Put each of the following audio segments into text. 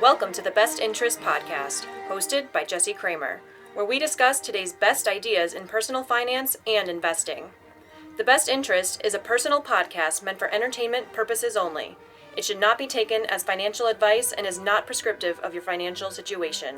Welcome to the Best Interest Podcast, hosted by Jesse Kramer, where we discuss today's best ideas in personal finance and investing. The Best Interest is a personal podcast meant for entertainment purposes only. It should not be taken as financial advice and is not prescriptive of your financial situation.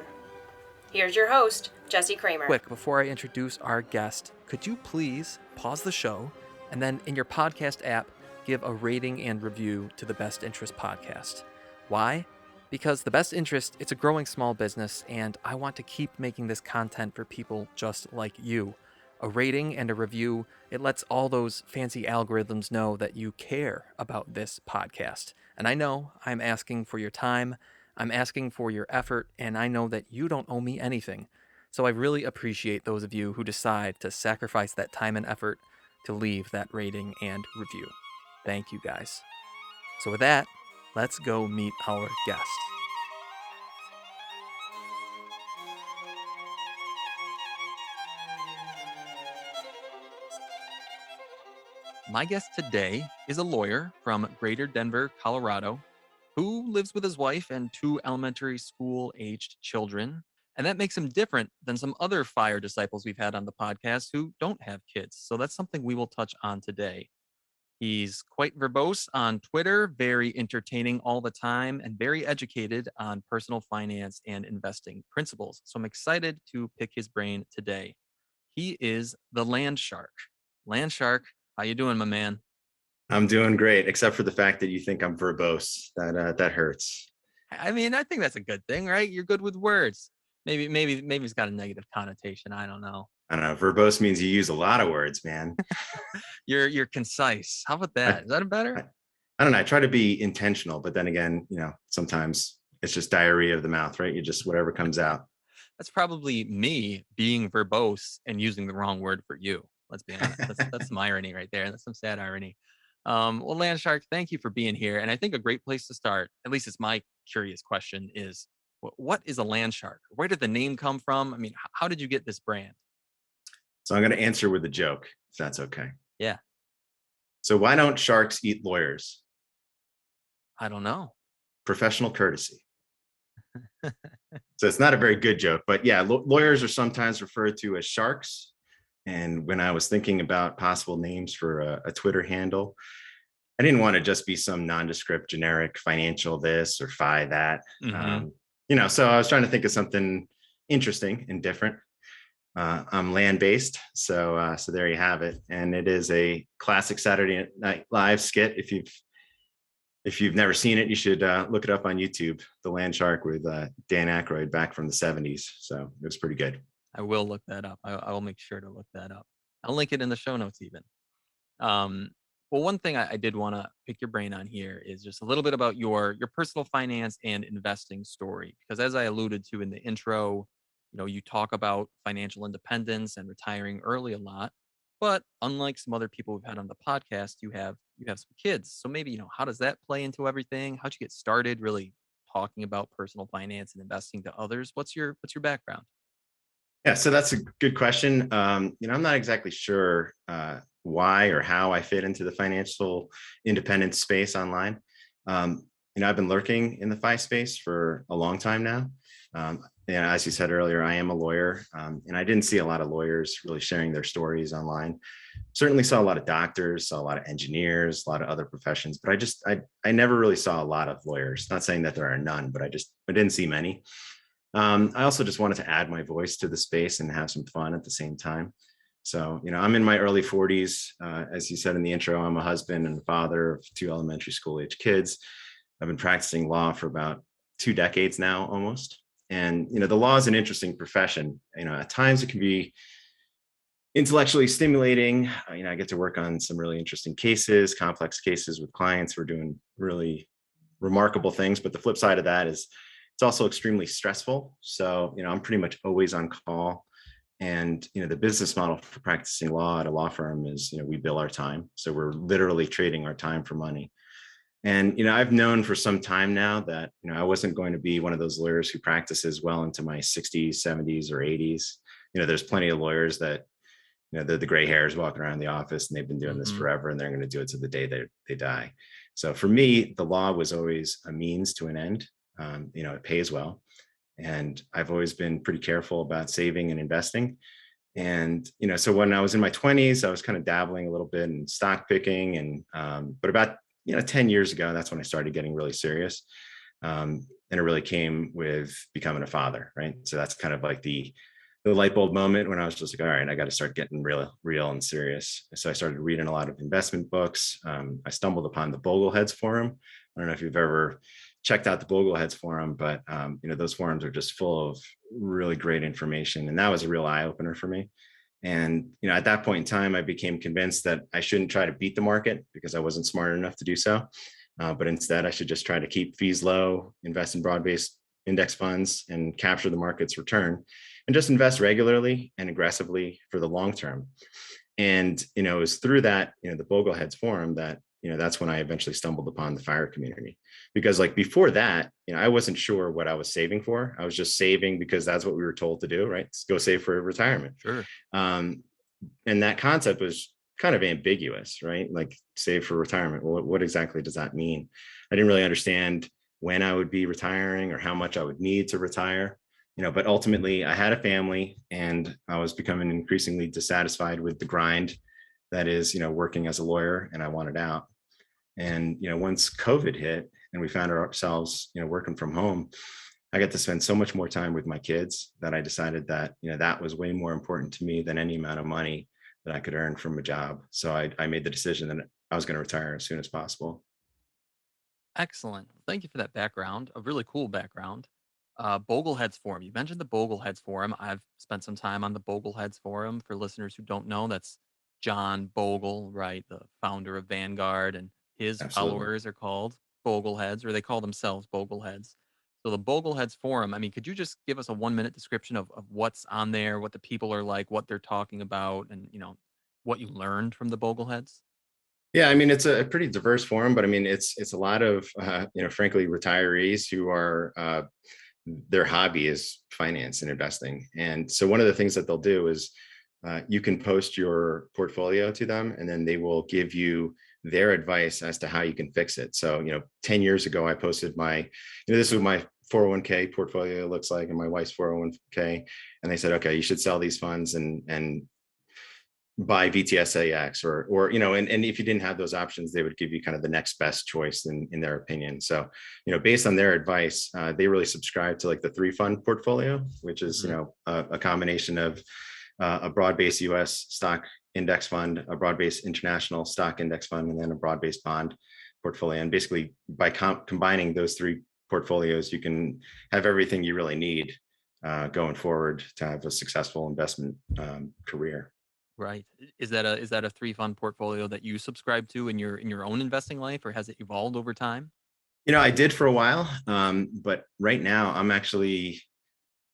Here's your host, Jesse Kramer. Quick, before I introduce our guest, could you please pause the show and then in your podcast app, give a rating and review to the Best Interest Podcast? Why? Because the Best Interest, it's a growing small business, and I want to keep making this content for people just like you. A rating and a review, it lets all those fancy algorithms know that you care about this podcast. And I know I'm asking for your time, I'm asking for your effort, and I know that you don't owe me anything. So I really appreciate those of you who decide to sacrifice that time and effort to leave that rating and review. Thank you guys. So with that, let's go meet our guest. My guest today is a lawyer from Greater Denver, Colorado, who lives with his wife and two elementary school-aged children. And that makes him different than some other fire disciples we've had on the podcast who don't have kids. So that's something we will touch on today. He's quite verbose on Twitter, very entertaining all the time, and very educated on personal finance and investing principles. So I'm excited to pick his brain today. He is the Landshark. Landshark, how you doing, my man? I'm doing great, except for the fact that you think I'm verbose. That hurts. I mean, I think that's a good thing, right? You're good with words. Maybe it's got a negative connotation. I don't know. I don't know. Verbose means you use a lot of words, man. You're concise. How about that? Is that better? I don't know. I try to be intentional, but then again, sometimes it's just diarrhea of the mouth, right? You just whatever comes out. That's probably me being verbose and using the wrong word for you. Let's be honest. That's some irony right there. That's some sad irony. Well, Landshark, thank you for being here. And I think a great place to start, at least it's my curious question, is what is a Landshark? Where did the name come from? I mean, how did you get this brand? So I'm going to answer with a joke, if that's okay. Yeah. So why don't sharks eat lawyers? I don't know. Professional courtesy. So it's not a very good joke, but yeah, lawyers are sometimes referred to as sharks. And when I was thinking about possible names for a Twitter handle, I didn't want to just be some nondescript, generic financial this or fi that. Mm-hmm. So I was trying to think of something interesting and different. I'm land-based, so there you have it. And it is a classic Saturday Night Live skit. If you've never seen it, you should look it up on YouTube. The Landshark with Dan Aykroyd back from the 70s. So it was pretty good. I will look that up. I will make sure to look that up. I'll link it in the show notes even. Well, one thing I did want to pick your brain on here is just a little bit about your personal finance and investing story. Because as I alluded to in the intro, you talk about financial independence and retiring early a lot. But unlike some other people we've had on the podcast, you have some kids. So maybe, how does that play into everything? How'd you get started really talking about personal finance and investing to others? What's your background? Yeah, so that's a good question. I'm not exactly sure why or how I fit into the financial independence space online. I've been lurking in the FI space for a long time now. As you said earlier, I am a lawyer, and I didn't see a lot of lawyers really sharing their stories online. Certainly saw a lot of doctors, saw a lot of engineers, a lot of other professions, but I never really saw a lot of lawyers. Not saying that there are none, but I didn't see many. I also just wanted to add my voice to the space and have some fun at the same time. So, I'm in my early 40s. As you said in the intro, I'm a husband and father of two elementary school age kids. I've been practicing law for about 2 decades now, almost. And, the law is an interesting profession. At times it can be intellectually stimulating. I get to work on some really interesting cases, complex cases with clients. We're doing really remarkable things. But the flip side of that is it's also extremely stressful. So, I'm pretty much always on call. And, the business model for practicing law at a law firm is, we bill our time. So we're literally trading our time for money. And, I've known for some time now that, I wasn't going to be one of those lawyers who practices well into my 60s, 70s, or 80s. There's plenty of lawyers that, they're the gray hairs walking around the office and they've been doing this forever and they're going to do it to the day they die. So for me, the law was always a means to an end. It pays well. And I've always been pretty careful about saving and investing. And, so when I was in my 20s, I was kind of dabbling a little bit in stock picking. But about, 10 years ago, that's when I started getting really serious. And it really came with becoming a father, right? So that's kind of like the light bulb moment when I was just like, all right, I got to start getting real and serious. So I started reading a lot of investment books. I stumbled upon the Bogleheads forum. I don't know if you've ever checked out the Bogleheads forum, but those forums are just full of really great information, and that was a real eye opener for me. And at that point in time, I became convinced that I shouldn't try to beat the market because I wasn't smart enough to do so. But instead, I should just try to keep fees low, invest in broad-based index funds, and capture the market's return, and just invest regularly and aggressively for the long term. And it was through that, the Bogleheads forum that that's when I eventually stumbled upon the fire community. Because like before that, I wasn't sure what I was saving for. I was just saving because that's what we were told to do, right? Go save for retirement. Sure. Um, and that concept was kind of ambiguous, right? Like save for retirement. Well, what exactly does that mean? I didn't really understand when I would be retiring or how much I would need to retire. But ultimately I had a family and I was becoming increasingly dissatisfied with the grind that is, working as a lawyer, and I wanted out. And, once COVID hit and we found ourselves, working from home, I got to spend so much more time with my kids that I decided that, that was way more important to me than any amount of money that I could earn from a job. So I made the decision that I was going to retire as soon as possible. Excellent. Thank you for that background. A really cool background. Bogleheads Forum. You mentioned the Bogleheads Forum. I've spent some time on the Bogleheads Forum. For listeners who don't know, that's John Bogle, right? The founder of Vanguard, and his Absolutely. followers are called Bogleheads, or they call themselves Bogleheads. So the Bogleheads Forum, I mean, could you just give us a 1 minute description of what's on there, what the people are like, what they're talking about, and what you learned from the Bogleheads? Yeah, I mean it's a pretty diverse forum, but I mean it's a lot of frankly retirees who are their hobby is finance and investing. And so one of the things that they'll do is you can post your portfolio to them, and then they will give you their advice as to how you can fix it. So 10 years ago I posted this is what my 401k portfolio looks like and my wife's 401k, and they said, okay, you should sell these funds and buy VTSAX and if you didn't have those options, they would give you kind of the next best choice in their opinion. So, based on their advice, they really subscribe to like the 3-fund portfolio, which is, Hmm. a combination of a broad-based US stock index fund, a broad-based international stock index fund, and then a broad-based bond portfolio. And basically by combining those 3 portfolios, you can have everything you really need going forward to have a successful investment career. Right. Is that a 3-fund portfolio that you subscribe to in your own investing life, or has it evolved over time? I did for a while, but right now I'm actually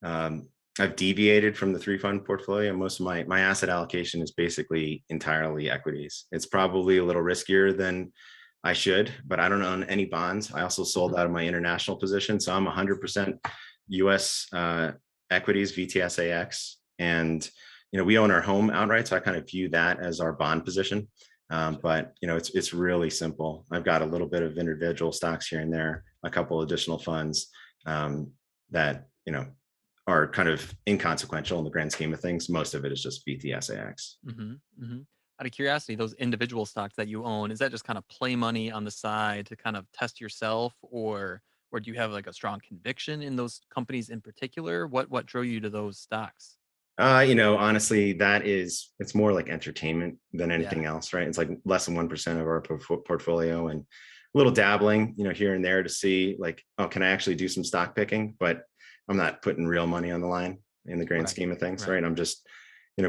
um, I've deviated from the 3-fund portfolio. Most of my asset allocation is basically entirely equities. It's probably a little riskier than I should, but I don't own any bonds. I also sold Mhm. out of my international position, so I'm 100% U.S. Equities, VTSAX, and we own our home outright, so I kind of view that as our bond position. Gotcha. But it's really simple. I've got a little bit of individual stocks here and there, a couple additional funds that are kind of inconsequential in the grand scheme of things. Most of it is just VTSAX. Mhm, mhm. Out of curiosity, those individual stocks that you own, is that just kind of play money on the side to kind of test yourself, or do you have, like, a strong conviction in those companies in particular? What drew you to those stocks? Honestly, it's more like entertainment than Yeah. anything else, right? It's like less than 1% of our portfolio, and a little dabbling, here and there to see like, oh, can I actually do some stock picking? But I'm not putting real money on the line in the grand Right. scheme of things, Right. right? I'm just,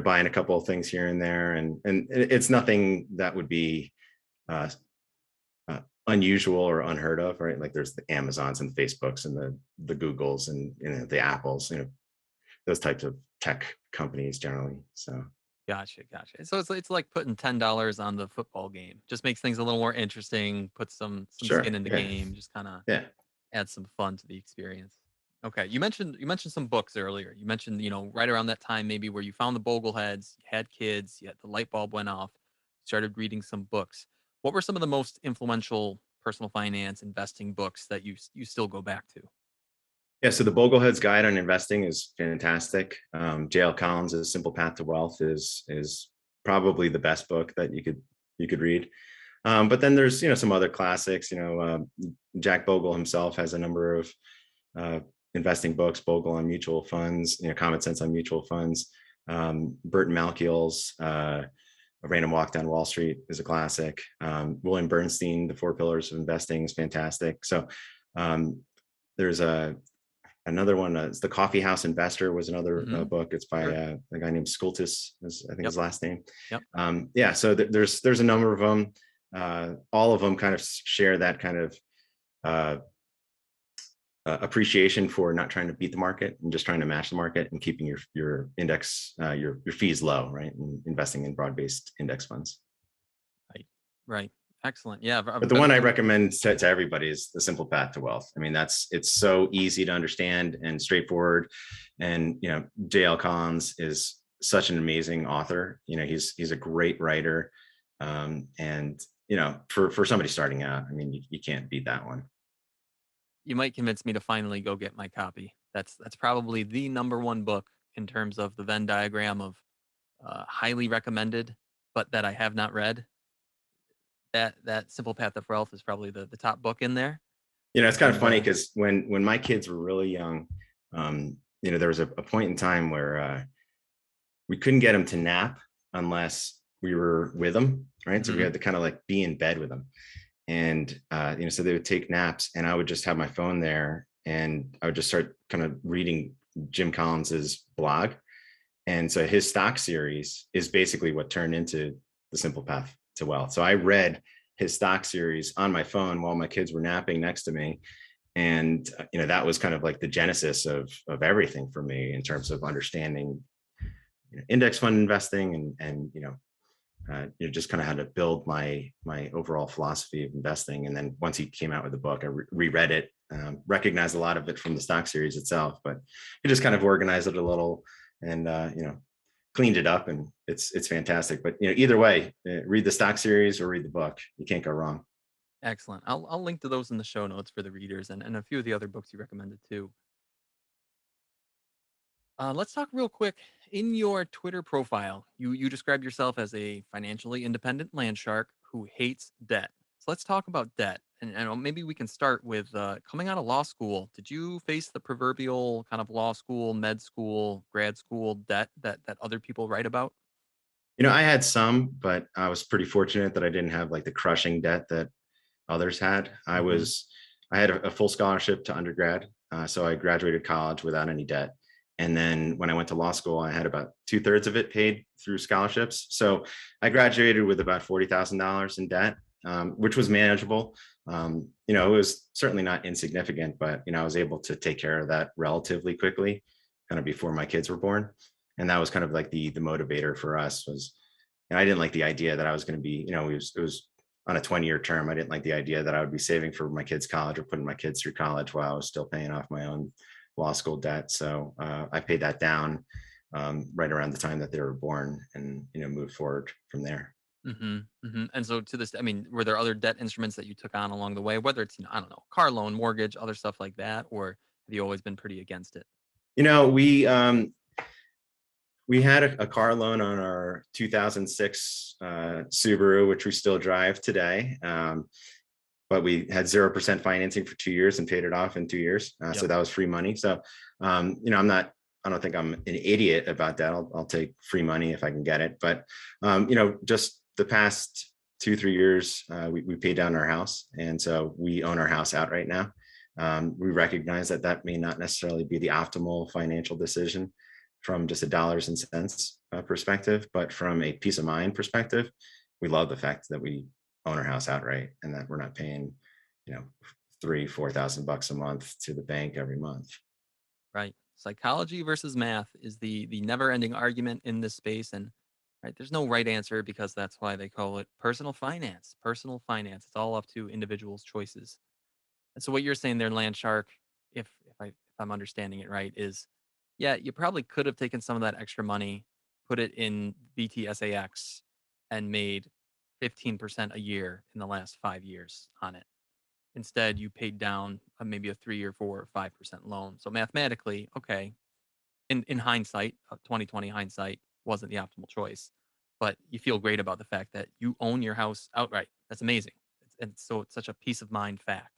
buying a couple of things here and there, and it's nothing that would be uh, unusual or unheard of, right? Like there's the Amazons and Facebooks and the Googles and the Apples, those types of tech companies generally. So Gotcha, gotcha. So it's like putting $10 on the football game. Just makes things a little more interesting, put some skin sure, in the yeah, game, just kinda yeah. add some fun to the experience. Okay, you mentioned some books earlier. You mentioned, right around that time maybe where you found the Bogleheads, you had kids, you had the light bulb went off, you started reading some books. What were some of the most influential personal finance investing books that you still go back to? Yeah, so the Boglehead's Guide on Investing is fantastic. JL Collins' Simple Path to Wealth is probably the best book that you could read. But then there's some other classics. Jack Bogle himself has a number of uh, investing books. Bogle on mutual funds, Common Sense on mutual funds. Burton Malkiel's A Random Walk Down Wall Street is a classic. William Bernstein, The Four Pillars of Investing is fantastic. So um, there's another one. It's The Coffee House Investor was another Hmm. book. It's by Sure. a guy named Skultis, I think Yep. his last name. Yep. Yeah, so there's a number of them. All of them kind of share that kind of uh, appreciation for not trying to beat the market and just trying to match the market and keeping your index your fees low, right? And investing in broad-based index funds. Right. Right. Excellent. Yeah. But the one I recommend to everybody is The Simple Path to Wealth. I mean, it's so easy to understand and straightforward. And JL Collins is such an amazing author. He's a great writer. And for somebody starting out, I mean, you can't beat that one. You might convince me to finally go get my copy. That's probably the number one book in terms of the Venn diagram of highly recommended, but that I have not read. That Simple Path of Wealth is probably the top book in there. It's kind of And funny because when my kids were really young, there was a point in time where we couldn't get them to nap unless we were with them, right? So we Mhm. had to kind of like be in bed with them. And so they would take naps and I would just have my phone there and I would just start kind of reading Jim Collins's blog. And so his stock series is basically what turned into The Simple Path to Wealth. So I read his stock series on my phone while my kids were napping next to me. And that was kind of like the genesis of everything for me in terms of understanding index fund investing and just kind of had to build my overall philosophy of investing. And then once he came out with the book, I reread it, recognized a lot of it from the stock series itself, but he just kind of organized it a little and cleaned it up, and it's fantastic. But either way, read the stock series or read the book. You can't go wrong. Excellent. I'll link to those in the show notes for the readers and a few of the other books you recommended too. Let's talk real quick. In your Twitter profile, you describe yourself as a financially independent land shark who hates debt. So let's talk about debt, and maybe we can start with coming out of law school. Did you face the proverbial kind of law school, med school, grad school debt that other people write about? I had some, but I was pretty fortunate that I didn't have like the crushing debt that others had. Hmm. I had a full scholarship to undergrad, so I graduated college without any debt. And then when I went to law school, I had about 2/3 of it paid through scholarships. So I graduated with about $40,000 in debt, which was manageable. It was certainly not insignificant, but I was able to take care of that relatively quickly, kind of before my kids were born. And that was kind of like the motivator for us was, and I didn't like the idea that I was going to be, it was on a 20-year term. I didn't like the idea that I would be saving for my kids' college or putting my kids through college while I was still paying off my own law school debt. So I paid that down right around the time that they were born, and moved forward from there. Hmm. Hmm. And so to this, I mean, were there other debt instruments that you took on along the way, whether it's, I don't know, car loan, mortgage, other stuff like that, or have you always been pretty against it? You know, we had a car loan on our 2006 Subaru, which we still drive today. But we had 0% financing for 2 years and paid it off in 2 years. So Yep. that was free money. So, I don't think I'm an idiot about that. I'll take free money if I can get it. But, just the past 2, 3 years, we paid down our house. And so we own our house outright now. We recognize that that may not necessarily be the optimal financial decision from just a dollars and cents perspective, but from a peace of mind perspective, we love the fact that we own our house outright and that we're not paying, you know, 3, 4 thousand bucks a month to the bank every month. Right. Psychology versus math is the never-ending argument in this space, and right, there's no right answer because that's why they call it personal finance. Personal finance. It's all up to individuals' choices. And so what you're saying there, Landshark, if I'm understanding it right, is yeah, you probably could have taken some of that extra money, put it in VTSAX, and made 15% a year in the last 5 years on it. Instead, you paid down maybe a 3 or 4 or 5% loan. So mathematically, okay, in hindsight, 2020 hindsight wasn't the optimal choice, but you feel great about the fact that you own your house outright. That's amazing. And so it's such a peace of mind fact.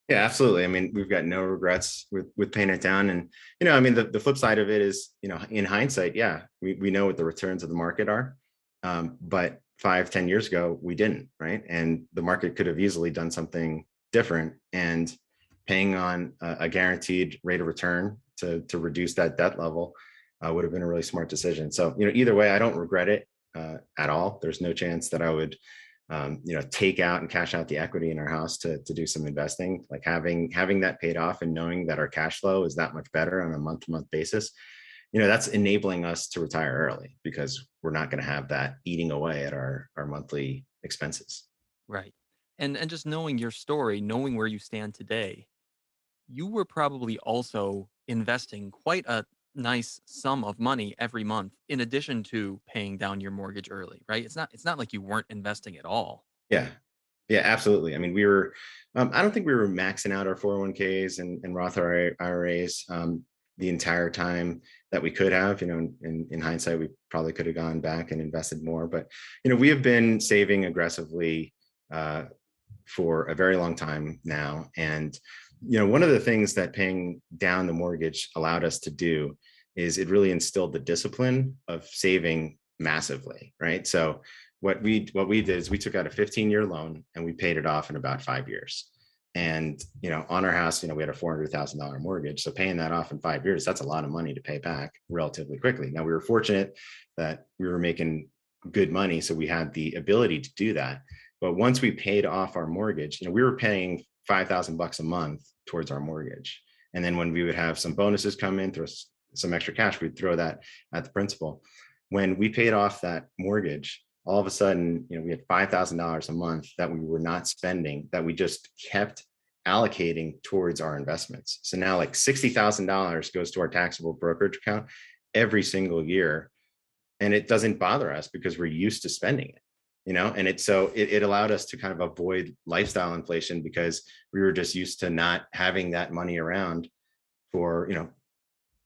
Yeah, absolutely. I mean, we've got no regrets with paying it down. And, I mean, the flip side of it is, in hindsight, yeah, we know what the returns of the market are. But 5, 10 years ago, we didn't, right? And the market could have easily done something different, and paying on a guaranteed rate of return to reduce that debt level would have been a really smart decision. So, either way, I don't regret it at all. There's no chance that I would take out and cash out the equity in our house to do some investing. Like having that paid off and knowing that our cash flow is that much better on a month to month basis, that's enabling us to retire early, because we're not going to have that eating away at our monthly expenses. Right. And just knowing your story, knowing where you stand today, you were probably also investing quite a nice sum of money every month in addition to paying down your mortgage early, right? It's not like you weren't investing at all. Yeah. Yeah, absolutely. I mean, I don't think we were maxing out our 401ks and Roth IRAs the entire time that we could have. In hindsight, we probably could have gone back and invested more. But, we have been saving aggressively uh, for a very long time now. And, one of the things that paying down the mortgage allowed us to do is it really instilled the discipline of saving massively, right? So what we did is we took out a 15-year loan and we paid it off in about 5 years. And, on our house, we had a $400,000 mortgage. So paying that off in 5 years, that's a lot of money to pay back relatively quickly. Now, we were fortunate that we were making good money, so we had the ability to do that. But once we paid off our mortgage, we were paying $5,000 a month towards our mortgage. And then when we would have some bonuses come in, throw some extra cash, we'd throw that at the principal. When we paid off that mortgage, all of a sudden, we had $5,000 a month that we were not spending, that we just kept allocating towards our investments. So now, like, $60,000 goes to our taxable brokerage account every single year, and it doesn't bother us because we're used to spending it. And it allowed us to kind of avoid lifestyle inflation, because we were just used to not having that money around for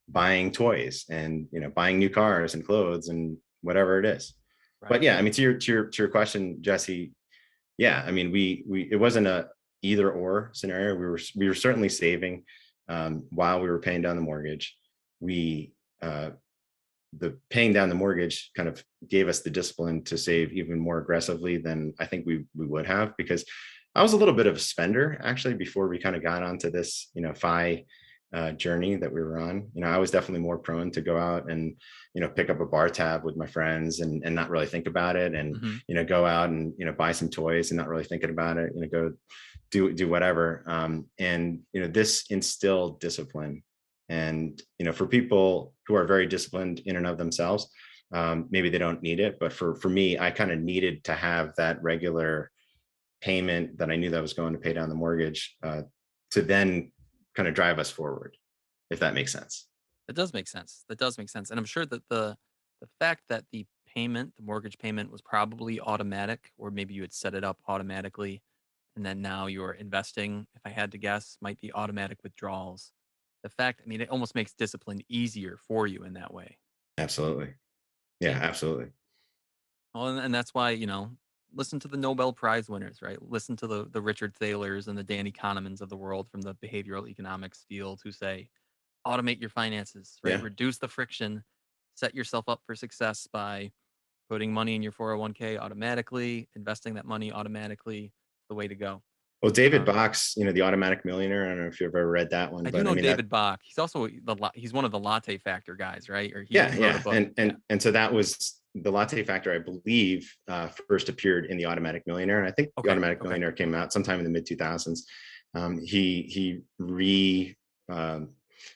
buying toys and buying new cars and clothes and whatever it is. But Right. yeah, I mean, to your question, Jesse, yeah, I mean, we it wasn't a either or scenario. We were certainly saving while we were paying down the mortgage. We The paying down the mortgage kind of gave us the discipline to save even more aggressively than I think we would have, because I was a little bit of a spender actually before we kind of got onto this FI journey that we were on. I was definitely more prone to go out and pick up a bar tab with my friends and not really think about it, and Hmm. go out and buy some toys and not really thinking about it. Go do whatever. And this instilled discipline. And for people who are very disciplined in and of themselves, maybe they don't need it, but for me, I kind of needed to have that regular payment that I knew that was going to pay down the mortgage, to then kind of drive us forward, if that makes sense. That does make sense. That does make sense. And I'm sure that the fact that the mortgage payment was probably automatic, or maybe you had set it up automatically, and then now you're investing, if I had to guess, might be automatic withdrawals. The fact, I mean, it almost makes discipline easier for you in that way. Absolutely. Yeah, Yeah. absolutely. Well, and that's why, listen to the Nobel Prize winners, right? Listen to the Richard Thalers and the Danny Kahnemans of the world from the behavioral economics field, who say, automate your finances, right? Yeah. Reduce the friction, set yourself up for success by putting money in your 401k automatically, investing that money automatically, the way to go. Well, David Um, Bach's, The Automatic Millionaire. I don't know if you've ever read that one, I do but I know mean that. David Bach. He's also he's one of the latte factor guys, right? Or he Yeah, wrote a yeah, book. and Yeah. and and so that was the latte factor, I believe, first appeared in The Automatic Millionaire, and I think The Okay. Automatic Okay. Millionaire came out sometime in the mid 2000s. He re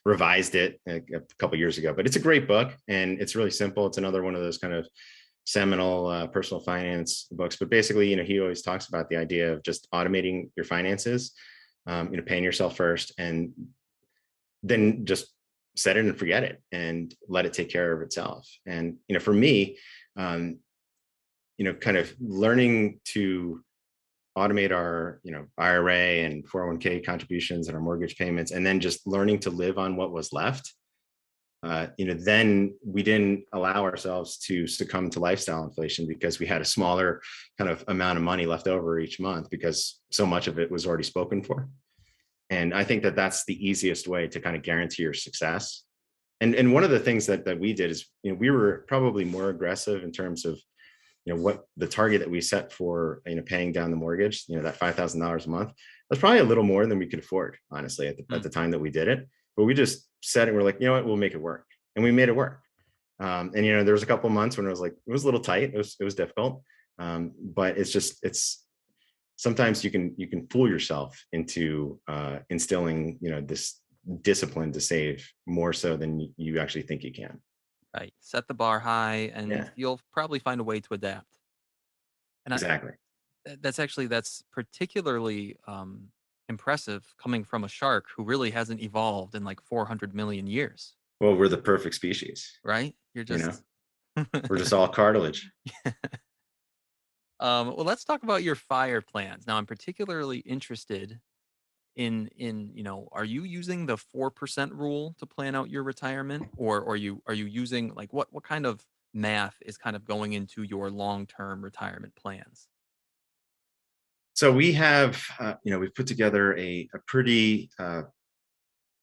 revised it a couple years ago, but it's a great book and it's really simple. It's another one of those kind of seminal personal finance books. But basically, he always talks about the idea of just automating your finances, paying yourself first, and then just set it and forget it and let it take care of itself. And for me, kind of learning to automate our, IRA and 401k contributions and our mortgage payments, and then just learning to live on what was left, then we didn't allow ourselves to succumb to lifestyle inflation because we had a smaller kind of amount of money left over each month because so much of it was already spoken for. And I think that that's the easiest way to kind of guarantee your success. And one of the things that we did is, we were probably more aggressive in terms of, what the target that we set for, paying down the mortgage, that $5,000 a month. That's probably a little more than we could afford, honestly, at the time that we did it. But we just said it. We're like, you know what, we'll make it work, and we made it work. And there was a couple of months when it was like, it was a little tight. It was difficult, but it's sometimes you can fool yourself into instilling, this discipline to save more so than you actually think you can. Right. Set the bar high, and Yeah, you'll probably find a way to adapt. And exactly. that's particularly impressive coming from a shark who really hasn't evolved in like 400 million years, Well, we're the perfect species. right? You're You know, just we're just all cartilage. well, let's talk about your fire plans. Now, I'm particularly interested in are you using the 4% rule to plan out your retirement, or are you using like what kind of math is kind of going into your long-term retirement plans? So we have, we've put together a pretty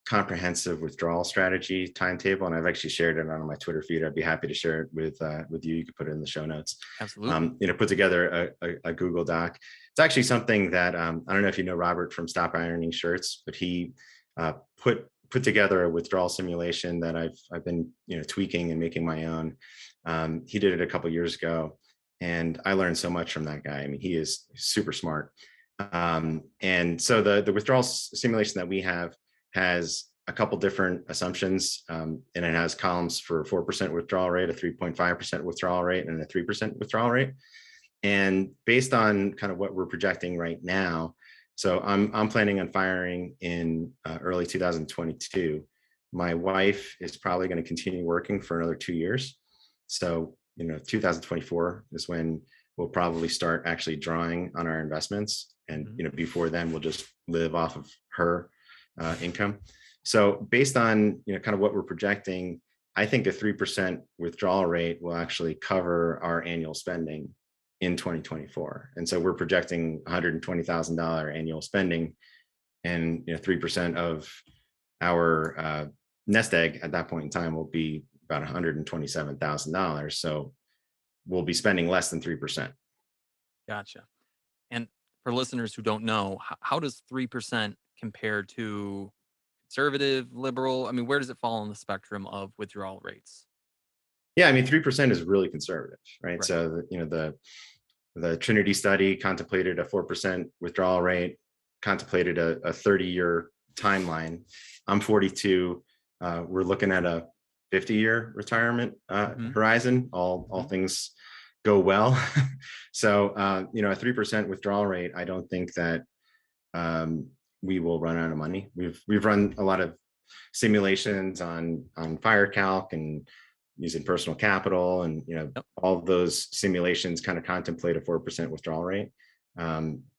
comprehensive withdrawal strategy timetable, and I've actually shared it on my Twitter feed. I'd be happy to share it with you. You could put it in the show notes. Absolutely. Put together a Google Doc. It's actually something that I don't know if you know Robert from Stop Ironing Shirts, but he put together a withdrawal simulation that I've been tweaking and making my own. He did it a couple years ago, and I learned so much from that guy. I mean, he is super smart. And so the withdrawal simulation that we have has a couple different assumptions, and it has columns for 4% withdrawal rate, a 3.5% withdrawal rate, and a 3% withdrawal rate. And based on kind of what we're projecting right now, so I'm planning on firing in early 2022. My wife is probably going to continue working for another 2 years. So 2024 is when we'll probably start actually drawing on our investments, and Mhm. before then we'll just live off of her income. So based on kind of what we're projecting, I think a 3% withdrawal rate will actually cover our annual spending in 2024. And so we're projecting $120,000 annual spending, and 3% of our nest egg at that point in time will be about $127,000. So we'll be spending less than 3%. Gotcha. And for listeners who don't know, how does 3% compare to conservative, liberal? I mean, where does it fall on the spectrum of withdrawal rates? Yeah, I mean, 3% is really conservative, right? Right. So the Trinity study contemplated a 4% withdrawal rate, contemplated a 30-year timeline. I'm 42. We're looking at a 50-year retirement Hmm. horizon. All Hmm. things go well. So a 3% withdrawal rate, I don't think that we will run out of money. We've run a lot of simulations on fire calc and using personal capital, and Yep. all of those simulations kind of contemplate a 4% withdrawal rate.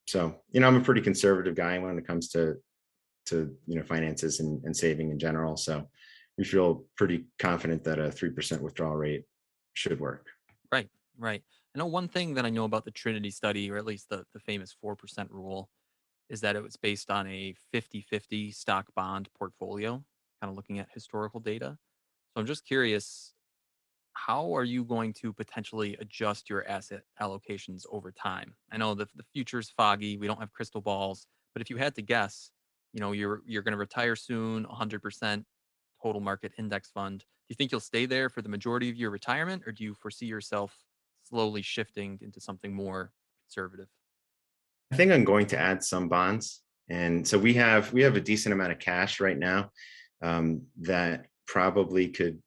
So I'm a pretty conservative guy when it comes to finances and saving in general. So we feel pretty confident that a 3% withdrawal rate should work. Right. Right. I know one thing that I know about the Trinity study, or at least the famous 4% rule, is that it was based on a 50-50 stock bond portfolio, kind of looking at historical data. So I'm just curious, how are you going to potentially adjust your asset allocations over time? I know the future's foggy, we don't have crystal balls, but if you had to guess, you're going to retire soon, 100% total market index fund. Do you think you'll stay there for the majority of your retirement, or do you foresee yourself slowly shifting into something more conservative? I think I'm going to add some bonds, and so we have a decent amount of cash right now, that probably could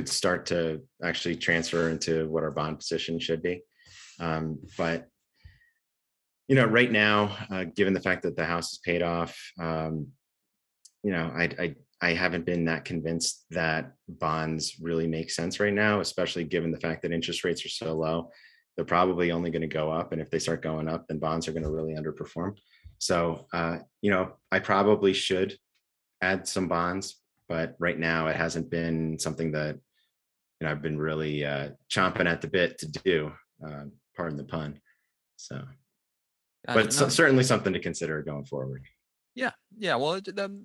start to actually transfer into what our bond position should be. But right now, given the fact that the house is paid off, I haven't been that convinced that bonds really make sense right now, especially given the fact that interest rates are so low. they're probably only going to go up. And if they start going up, then bonds are going to really underperform. So, I probably should add some bonds, but right now it hasn't been something that I've been really chomping at the bit to do. Pardon the pun. So, Gotcha. but No, certainly something to consider going forward. yeah, yeah. Well,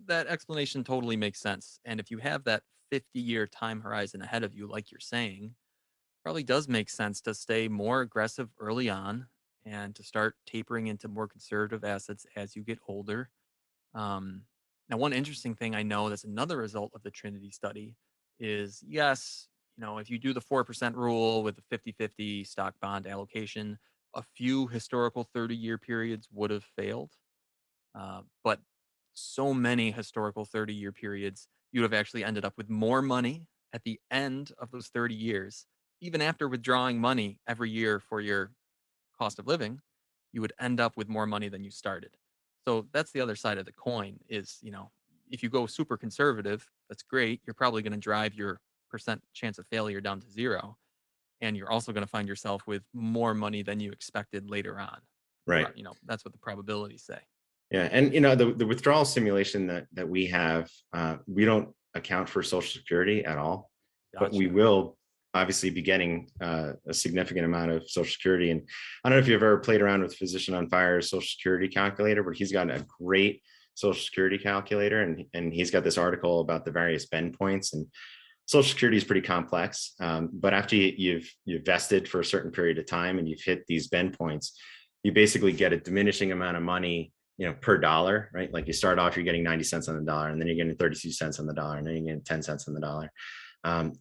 that explanation totally makes sense. And if you have that 50-year time horizon ahead of you, like you're saying, probably does make sense to stay more aggressive early on and to start tapering into more conservative assets as you get older. Um, Now, one interesting thing I know that's another result of the Trinity study is yes, if you do the 4% rule with the 50-50 stock bond allocation, a few historical 30-year periods would have failed. But so many historical 30-year periods, you'd have actually ended up with more money at the end of those 30 years, even after withdrawing money every year for your cost of living, you would end up with more money than you started. So that's the other side of the coin is, if you go super conservative, that's great. You're probably going to drive your percent chance of failure down to zero. And you're also going to find yourself with more money than you expected later on. Right. That's what the probabilities say. Yeah. And, the withdrawal simulation that we have, we don't account for Social Security at all, but we Gotcha. will obviously be getting a significant amount of Social Security. And I don't know if you've ever played around with Physician on Fire's Social Security calculator, but he's got a great Social Security calculator, and he's got this article about the various bend points. And Social Security is pretty complex, but after you've vested for a certain period of time and you've hit these bend points, you basically get a diminishing amount of money, per dollar, right? Like you start off, you're getting 90 cents on the dollar, and then you're getting 32 cents on the dollar, and then you're getting 10 cents on the dollar.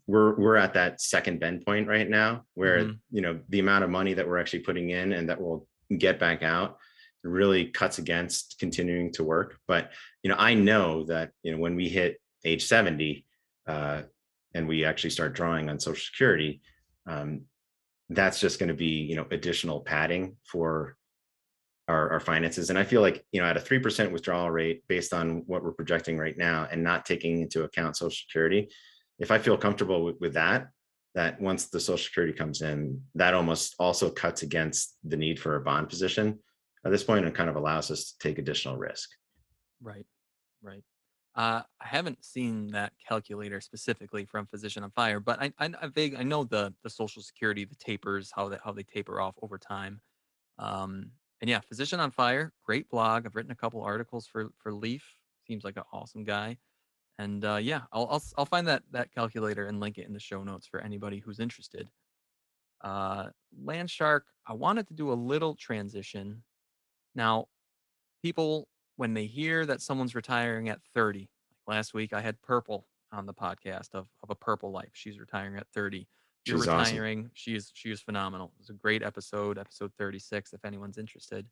We're at that second bend point right now, where Hmm. the amount of money that we're actually putting in and that we'll get back out really cuts against continuing to work. But I know that when we hit age 70, uh, and we actually start drawing on Social Security, um, that's just going to be additional padding for our finances. And I feel like at a 3% withdrawal rate based on what we're projecting right now, and not taking into account Social Security, if I feel comfortable with that once the Social Security comes in, that almost also cuts against the need for a bond position at this point, and kind of allows us to take additional risk. Right. Right. I haven't seen that calculator specifically from Physician on Fire, but I know the Social Security, the tapers, how they taper off over time. And yeah, Physician on Fire, great blog. I've written a couple articles for Leaf. Seems like an awesome guy. And yeah, I'll find that calculator and link it in the show notes for anybody who's interested. Landshark, I wanted to do a little transition. Now, people, when they hear that someone's retiring at 30, like last week I had Purple on the podcast of a Purple Life. She's retiring at 30. You're Which is awesome. retiring. She is phenomenal. It was a great episode 36, if anyone's interested.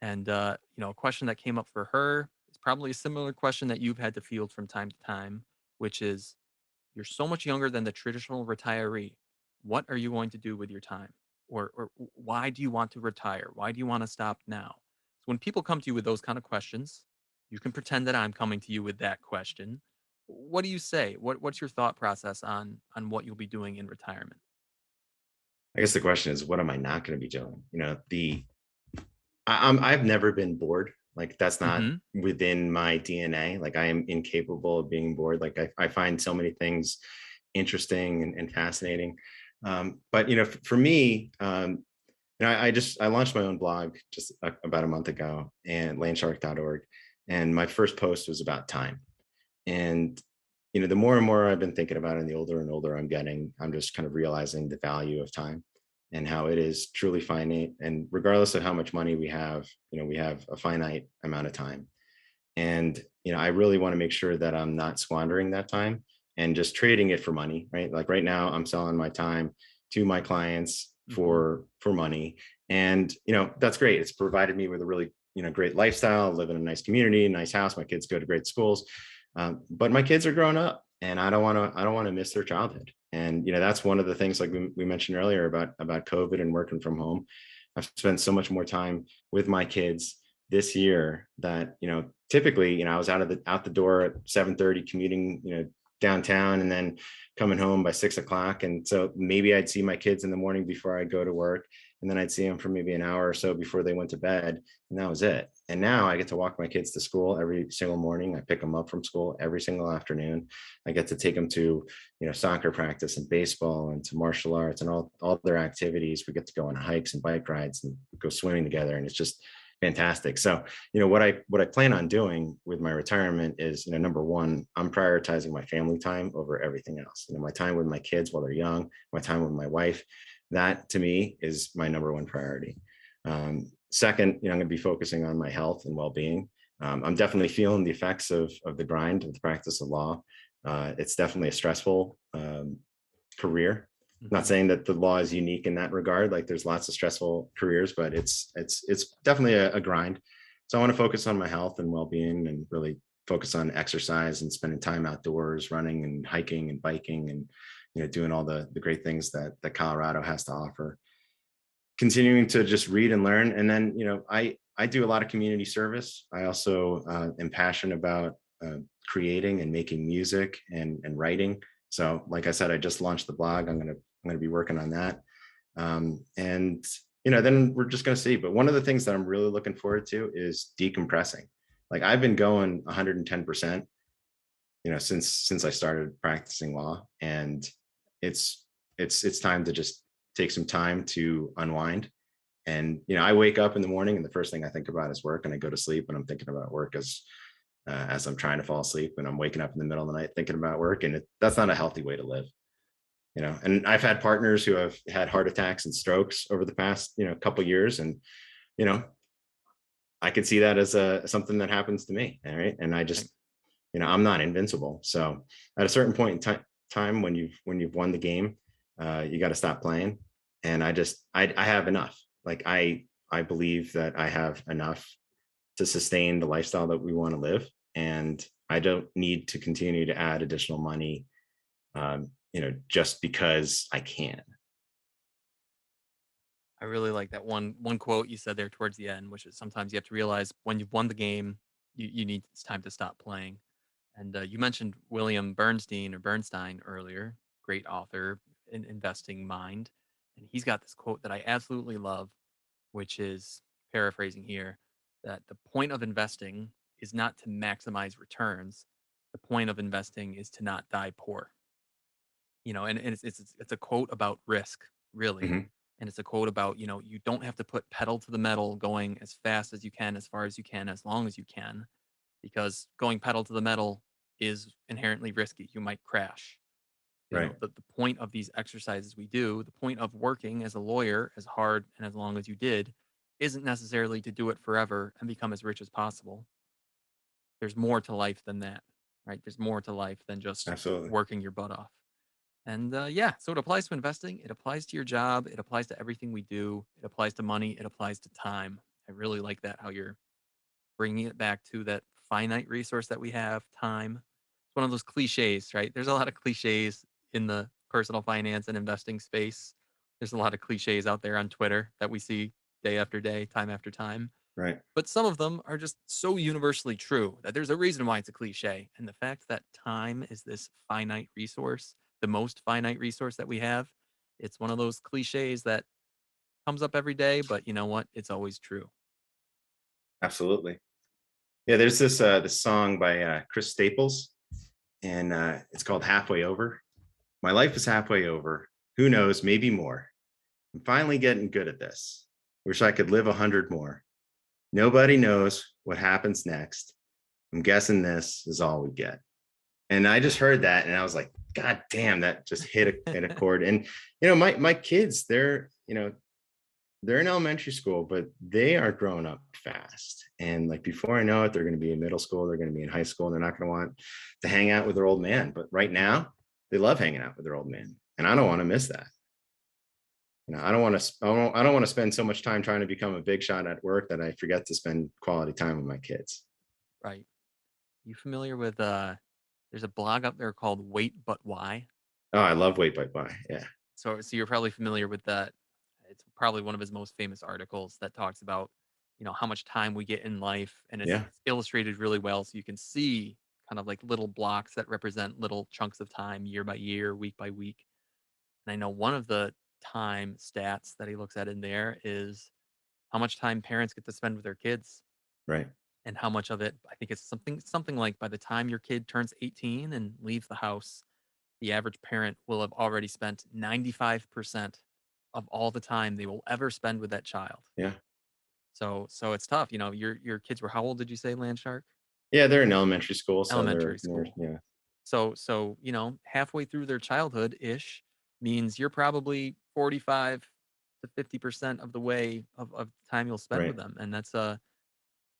And a question that came up for her is probably a similar question that you've had to field from time to time, which is you're so much younger than the traditional retiree. What are you going to do with your time? Or why do you want to retire? Why do you want to stop now? So when people come to you with those kind of questions, you can pretend that I'm coming to you with that question. What do you say? What's your thought process on what you'll be doing in retirement? I guess the question is, what am I not going to be doing? I've never been bored. Like, that's not Hmm. within my DNA. Like, I am incapable of being bored. Like, I find so many things interesting and fascinating. But for me, I launched my own blog just about a month ago, and landshark.org. And my first post was about time. And the more and more I've been thinking about it, and the older and older I'm getting, I'm just kind of realizing the value of time and how it is truly finite. And regardless of how much money we have a finite amount of time. And I really want to make sure that I'm not squandering that time and just trading it for money, right? Like right now, I'm selling my time to my clients Hmm. for money, and that's great. It's provided me with a really great lifestyle, live in a nice community, nice house. My kids go to great schools, but my kids are growing up, and I don't want to miss their childhood. And that's one of the things, like we mentioned earlier, about COVID and working from home. I've spent so much more time with my kids this year that typically I was out the door at 7:30 commuting downtown and then coming home by 6 o'clock. And so maybe I'd see my kids in the morning before I go to work. And then I'd see them for maybe an hour or so before they went to bed. And that was it. And now I get to walk my kids to school every single morning. I pick them up from school every single afternoon. I get to take them to, soccer practice and baseball and to martial arts and all their activities. We get to go on hikes and bike rides and go swimming together. And it's just fantastic. So, what I plan on doing with my retirement is, number one, I'm prioritizing my family time over everything else. My time with my kids while they're young, my time with my wife, that to me is my number one priority. Second, I'm going to be focusing on my health and well-being. I'm definitely feeling the effects of the grind of the practice of law. It's definitely a stressful career. Not saying that the law is unique in that regard. Like there's lots of stressful careers, but it's definitely a grind. So I want to focus on my health and well-being and really focus on exercise and spending time outdoors, running and hiking and biking and doing all the great things that Colorado has to offer. Continuing to just read and learn. And then, I do a lot of community service. I also am passionate about creating and making music and writing. So, like I said, I just launched the blog. I'm gonna be working on that, and then we're just gonna see. But one of the things that I'm really looking forward to is decompressing. Like I've been going 110%, since I started practicing law, and it's time to just take some time to unwind. And I wake up in the morning, and the first thing I think about is work, and I go to sleep, and I'm thinking about work as I'm trying to fall asleep, and I'm waking up in the middle of the night thinking about work, and that's not a healthy way to live. And I've had partners who have had heart attacks and strokes over the past couple years, and you know I could see that as something that happens to me. All right, and I just I'm not invincible. So at a certain point in time when you've won the game, you got to stop playing. And I have enough. Like I believe that I have enough to sustain the lifestyle that we want to live, and I don't need to continue to add additional money, just because I can. I really like that one quote you said there towards the end, which is sometimes you have to realize when you've won the game, you need it's time to stop playing. And you mentioned William Bernstein or Bernstein earlier, great author, investing mind, and he's got this quote that I absolutely love, which is paraphrasing here, that the point of investing is not to maximize returns. The point of investing is to not die poor. And it's a quote about risk, really. Mhm. And it's a quote about, you don't have to put pedal to the metal going as fast as you can, as far as you can, as long as you can, because going pedal to the metal is inherently risky. You might crash. Right. The point of these exercises we do, the point of working as a lawyer as hard and as long as you did, isn't necessarily to do it forever and become as rich as possible. There's more to life than that, right? There's more to life than just Absolutely. working your butt off. And yeah, so it applies to investing. It applies to your job. It applies to everything we do. It applies to money. It applies to time. I really like that, how you're bringing it back to that finite resource that we have, time. It's one of those cliches, right? There's a lot of cliches in the personal finance and investing space. There's a lot of cliches out there on Twitter that we see day after day, time after time. Right. But some of them are just so universally true that there's a reason why it's a cliche. And the fact that time is this finite resource, the most finite resource that we have, it's one of those cliches that comes up every day, but you know what? It's always true. Absolutely. Yeah. There's this song by Chris Staples, and it's called "Halfway Over." My life is halfway over. Who knows? Maybe more. I'm finally getting good at this. Wish I could live 100 more. Nobody knows what happens next. I'm guessing this is all we get. And I just heard that, and I was like, God damn, that just hit a chord. And my kids, they're in elementary school, but they are growing up fast. And like before I know it, they're going to be in middle school, they're going to be in high school, and they're not going to want to hang out with their old man. But right now, they love hanging out with their old man, and I don't want to miss that. I don't want to. I don't want to spend so much time trying to become a big shot at work that I forget to spend quality time with my kids. Right. You familiar with there's a blog up there called Wait But Why? Oh, I love Wait Bite Bye. Yeah, So you're probably familiar with that. It's probably one of his most famous articles that talks about, how much time we get in life, and it's yeah, it's illustrated really well, so you can see kind of like little blocks that represent little chunks of time year by year, week by week. And I know one of the time stats that he looks at in there is how much time parents get to spend with their kids Right. and how much of it, I think it's something like by the time your kid turns 18 and leaves the house, the average parent will have already spent 95% of all the time they will ever spend with that child. Yeah. So it's tough. Your kids were how old did you say, Landshark? Yeah. They're in elementary school. So Elementary they're school. yeah. So halfway through their childhood ish means you're probably 45 to 50% of the way of the time you'll spend with Right. them. And that's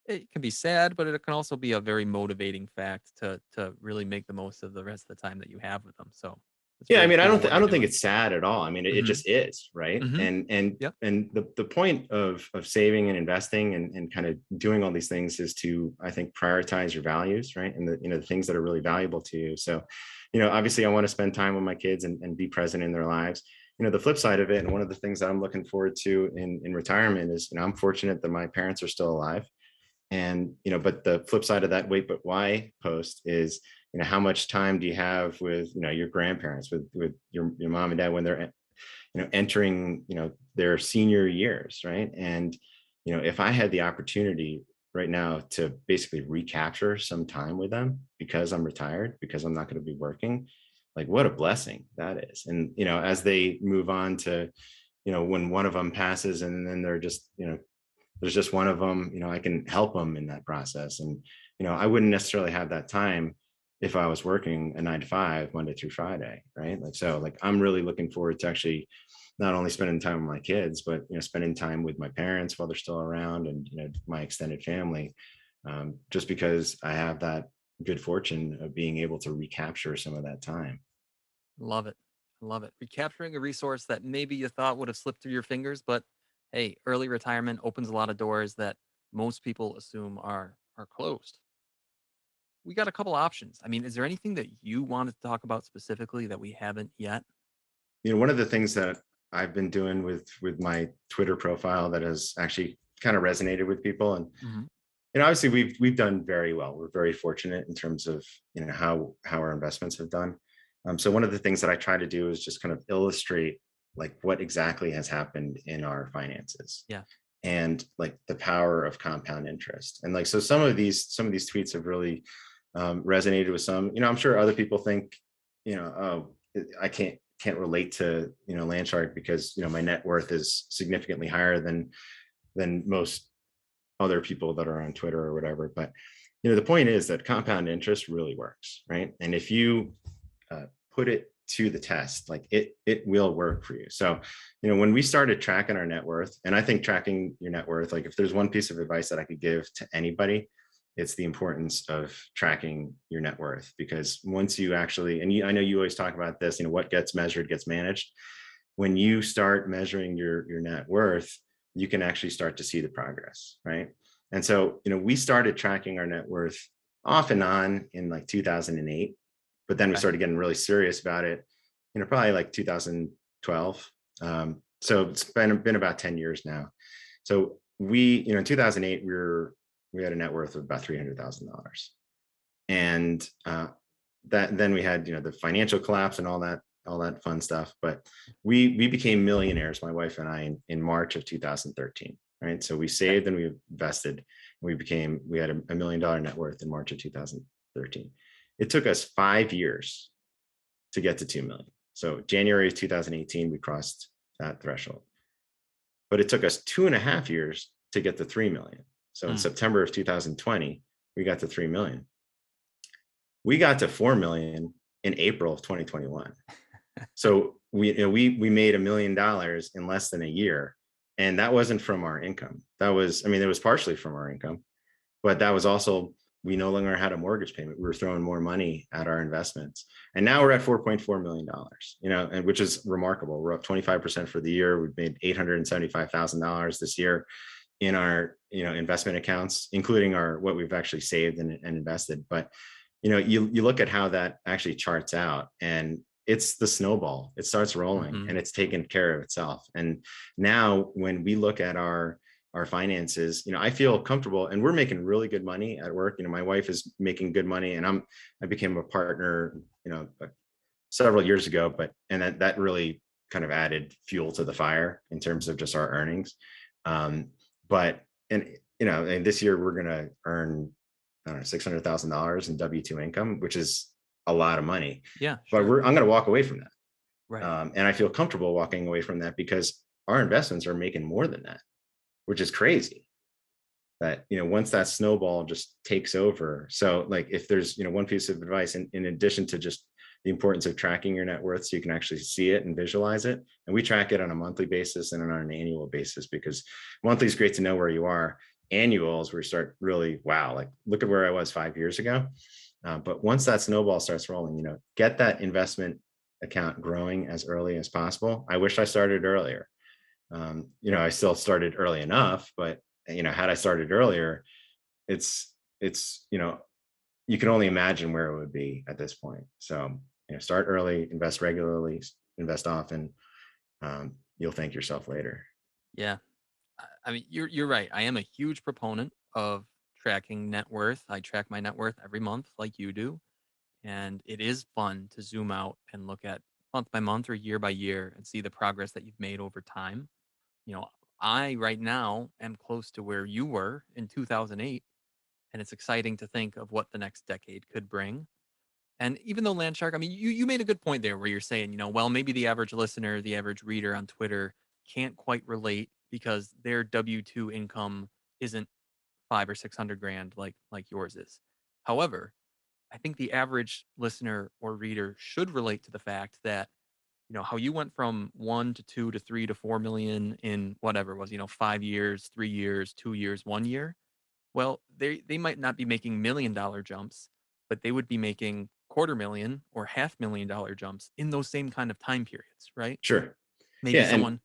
it can be sad, but it can also be a very motivating fact to really make the most of the rest of the time that you have with them. So it's Yeah, I really mean, cool what I you're don't think doing. it's sad at all. I mean, it Mhm. just is, right? Mhm. And Yep. the point of saving and investing and kind of doing all these things is to, I think, prioritize your values, right? And the things that are really valuable to you. So, obviously I want to spend time with my kids and be present in their lives. The flip side of it, and one of the things that I'm looking forward to in retirement is, I'm fortunate that my parents are still alive. And but the flip side of that wait but why post is, how much time do you have with your grandparents, with your mom and dad when they're entering their senior years, right? And if I had the opportunity right now to basically recapture some time with them because I'm retired, because I'm not going to be working, like what a blessing that is. And as they move on to when one of them passes and then they're just there's just one of them, I can help them in that process. And I wouldn't necessarily have that time if I was working a 9 to 5 Monday through Friday, right? Like, so like I'm really looking forward to actually not only spending time with my kids, but spending time with my parents while they're still around, and my extended family, just because I have that good fortune of being able to recapture some of that time. Love it. Love it. Recapturing a resource that maybe you thought would have slipped through your fingers, but hey, early retirement opens a lot of doors that most people assume are closed. We got a couple options. I mean, is there anything that you wanted to talk about specifically that we haven't yet? One of the things that I've been doing with my Twitter profile that has actually kind of resonated with people, and Mhm. obviously we've done very well. We're very fortunate in terms of how our investments have done. So one of the things that I try to do is just kind of illustrate like what exactly has happened in our finances, Yeah. and like the power of compound interest. And like, so some of these tweets have really resonated with some. I'm sure other people think, oh, I can't relate to Landshark because my net worth is significantly higher than most other people that are on Twitter or whatever. But the point is that compound interest really works, right? And if you put it to the test, like it will work for you. So when we started tracking our net worth, and I think tracking your net worth, like if there's one piece of advice that I could give to anybody, it's the importance of tracking your net worth. Because once you actually, and I know you always talk about this, what gets measured gets managed. When you start measuring your net worth, you can actually start to see the progress, right? And so we started tracking our net worth off and on in like 2008, but then we Okay. started getting really serious about it, probably like 2012. So it's been about 10 years now. So in 2008, we had a net worth of about $300,000. And that then we had, the financial collapse and all that fun stuff. But we became millionaires, my wife and I, in March of 2013. Right. So we Okay. saved and we invested. And we had a $1 million net worth in March of 2013. It took us 5 years to get to 2 million. So January of 2018, we crossed that threshold. But it took us 2.5 years to get to 3 million. So in Mm. September of 2020, we got to 3 million. We got to 4 million in April of 2021. So we made $1 million in less than a year. And that wasn't from our income. That was, I mean, it was partially from our income, but that was also, we no longer had a mortgage payment. We were throwing more money at our investments. And now we're at $4.4 million, and which is remarkable. We're up 25% for the year. We've made $875,000 this year in our, investment accounts, including what we've actually saved and invested. But, you look at how that actually charts out, and it's the snowball. It starts rolling Mhm. and it's taken care of itself. And now when we look at our our finances, I feel comfortable, and we're making really good money at work. My wife is making good money, and I became a partner, several years ago, and that really kind of added fuel to the fire in terms of just our earnings. Um, but and this year we're going to earn, I don't know, $600,000 in W-2 income, which is a lot of money. Yeah, But sure. I'm going to walk away from that. Right. And I feel comfortable walking away from that because our investments are making more than that, which is crazy. That, once that snowball just takes over. So like, if there's, one piece of advice in addition to just the importance of tracking your net worth so you can actually see it and visualize it. And we track it on a monthly basis and on an annual basis, because monthly is great to know where you are. Annuals, where you start really, wow, like look at where I was 5 years ago. But once that snowball starts rolling, get that investment account growing as early as possible. I wish I started earlier. I still started early enough, but had I started earlier, it's you can only imagine where it would be at this point. So start early, invest regularly, invest often. You'll thank yourself later. Yeah. I mean, you're right. I am a huge proponent of tracking net worth. I track my net worth every month, like you do, and it is fun to zoom out and look at month by month or year by year and see the progress that you've made over time. You know, I right now am close to where you were in 2008, and it's exciting to think of what the next decade could bring. And even though Landshark, I mean, you made a good point there where you're saying, well, maybe the average listener, the average reader on Twitter can't quite relate because their W-2 income isn't 5 or 600 grand like yours is. However, I think the average listener or reader should relate to the fact that, how you went from 1 to 2 to 3 to 4 million in whatever it was, 5 years, 3 years, 2 years, 1 year. Well, they might not be making $1 million jumps, but they would be making quarter million or $500,000 jumps in those same kind of time periods, right? Sure. Maybe Yeah. And someone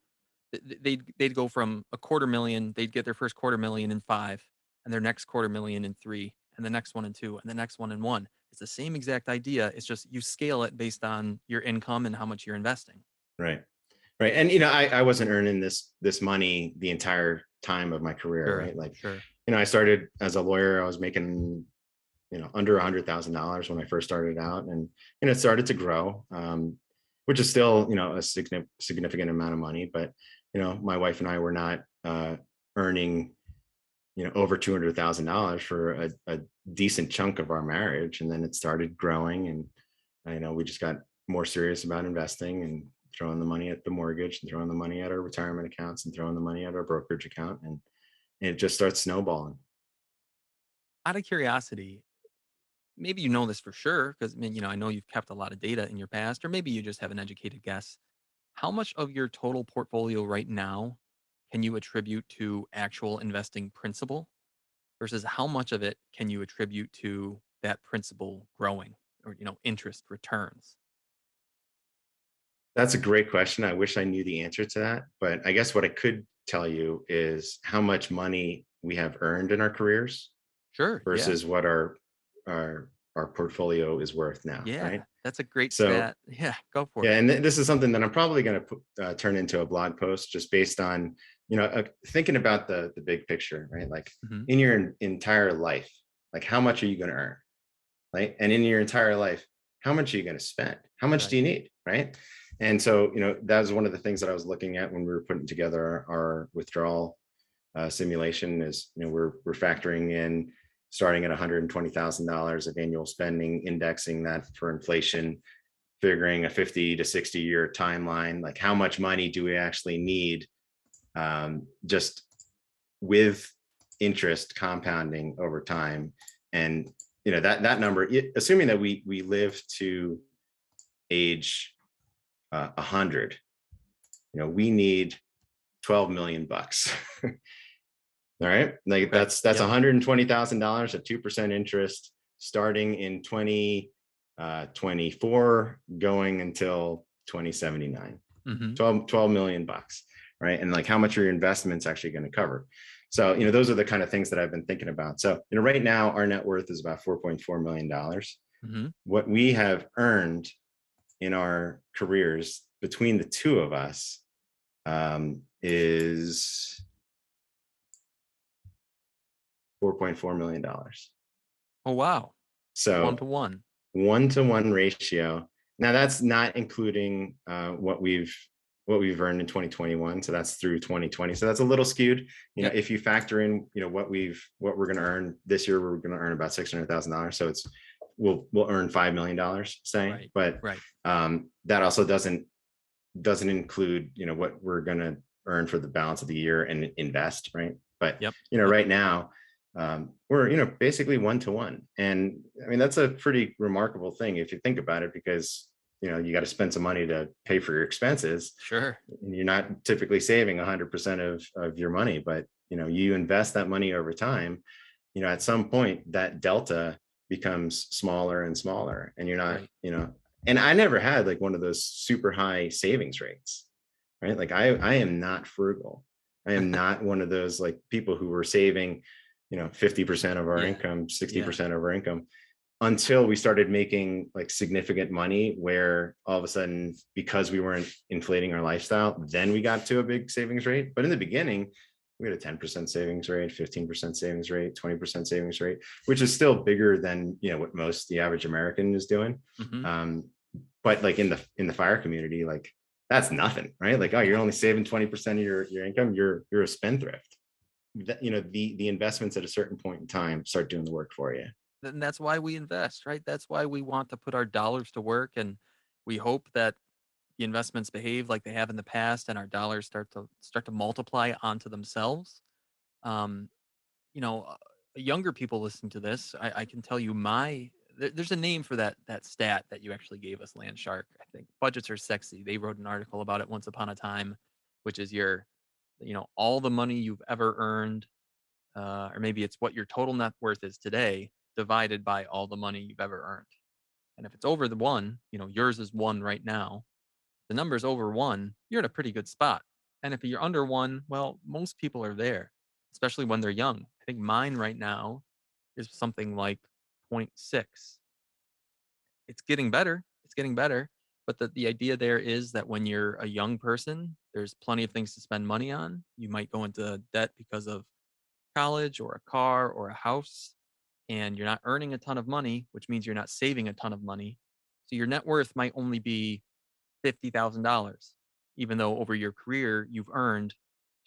they'd go from a quarter million, they'd get their first quarter million in 5, and their next quarter million in 3, and the next one in 2, and the next one in 1. It's the same exact idea. It's just you scale it based on your income and how much you're investing. right. Right. And I wasn't earning this money the entire time of my career, Sure, right? Like, sure. I started as a lawyer. I was making under $100,000 when I first started out, and it started to grow, which is still a significant amount of money. But my wife and I were not earning over $200,000 for a decent chunk of our marriage, and then it started growing, and we just got more serious about investing and throwing the money at the mortgage and throwing the money at our retirement accounts and throwing the money at our brokerage account, and it just starts snowballing. Out of curiosity, maybe you know this for sure because I know you've kept a lot of data in your past, or maybe you just have an educated guess. How much of your total portfolio right now can you attribute to actual investing principal versus how much of it can you attribute to that principal growing or interest returns? That's a great question. I wish I knew the answer to that, but I guess what I could tell you is how much money we have earned in our careers Sure. Yeah. versus what our portfolio is worth now, right? Yeah. That's a great So stat. Yeah. Go for yeah, it. and this is something that I'm probably going to turn into a blog post, just based on thinking about the big picture, right? Like, Hmm. in your entire life, like, how much are you going to earn, right? And in your entire life, how much are you going to spend? How much do Right. you need, right? And so, that was one of the things that I was looking at when we were putting together our withdrawal simulation. Is we're factoring in starting at $120,000 of annual spending, indexing that for inflation, figuring a 50 to 60-year timeline. Like, how much money do we actually need, just with interest compounding over time? And that number, assuming that we live to age 100, we need 12 million bucks. All right, like Okay. that's Yep. $120,000 at 2% interest, starting in 2024, going until 2079. Hmm. 12 million bucks, right? And like, how much are your investments actually going to cover? So those are the kind of things that I've been thinking about. So right now our net worth is about $4.4 million. Hmm. What we have earned in our careers between the two of us is $4.4 million. Oh, wow. One So to one. 1-to-1 ratio. Now that's not including what we've earned in 2021. So that's through 2020. So that's a little skewed. Yep. If you factor in, what we're going to earn this year, we're going to earn about $600,000. So we'll earn $5 million, say, Right. but Right. that also doesn't include, what we're going to earn for the balance of the year and invest, right? But Yep. right now, we're basically 1-to-1, and I mean that's a pretty remarkable thing if you think about it, because you got to spend some money to pay for your expenses, Sure. and you're not typically saving 100% of your money, but you invest that money over time. At some point that delta becomes smaller and smaller, and you're not, Right. and I never had like one of those super high savings rates, right? Like I am not frugal. I am not one of those like people who were saving 50% of our Yeah. income, Yeah. 60% of our income, until we started making like significant money, where all of a sudden, because we weren't inflating our lifestyle, then we got to a big savings rate. But in the beginning, we had a 10% savings rate, 15% savings rate, 20% savings rate, which is still bigger than what most the average American is doing. Mm-hmm. um, but like in the fire community, like that's nothing, right? Like, oh, you're only saving 20% of your income, you're a spendthrift. The investments at a certain point in time start doing the work for you. And that's why we invest, right? That's why we want to put our dollars to work, and we hope that the investments behave like they have in the past, and our dollars start to multiply onto themselves. Um, you know, uh, Younger people listening to this, I can tell you there's a name for that stat that you actually gave us, Landshark. I think budgets are sexy. They wrote an article about it once upon a time, which is all the money you've ever earned, or maybe it's what your total net worth is today divided by all the money you've ever earned. And if it's over the one, yours is one right now. The number's over one, you're in a pretty good spot. And if you're under one, well, most people are there, especially when they're young. I think mine right now is something like point 0.6. It's getting better. It's getting better. But the idea there is that when you're a young person, there's plenty of things to spend money on. You might go into debt because of college or a car or a house, and you're not earning a ton of money, which means you're not saving a ton of money. So your net worth might only be $50,000, even though over your career you've earned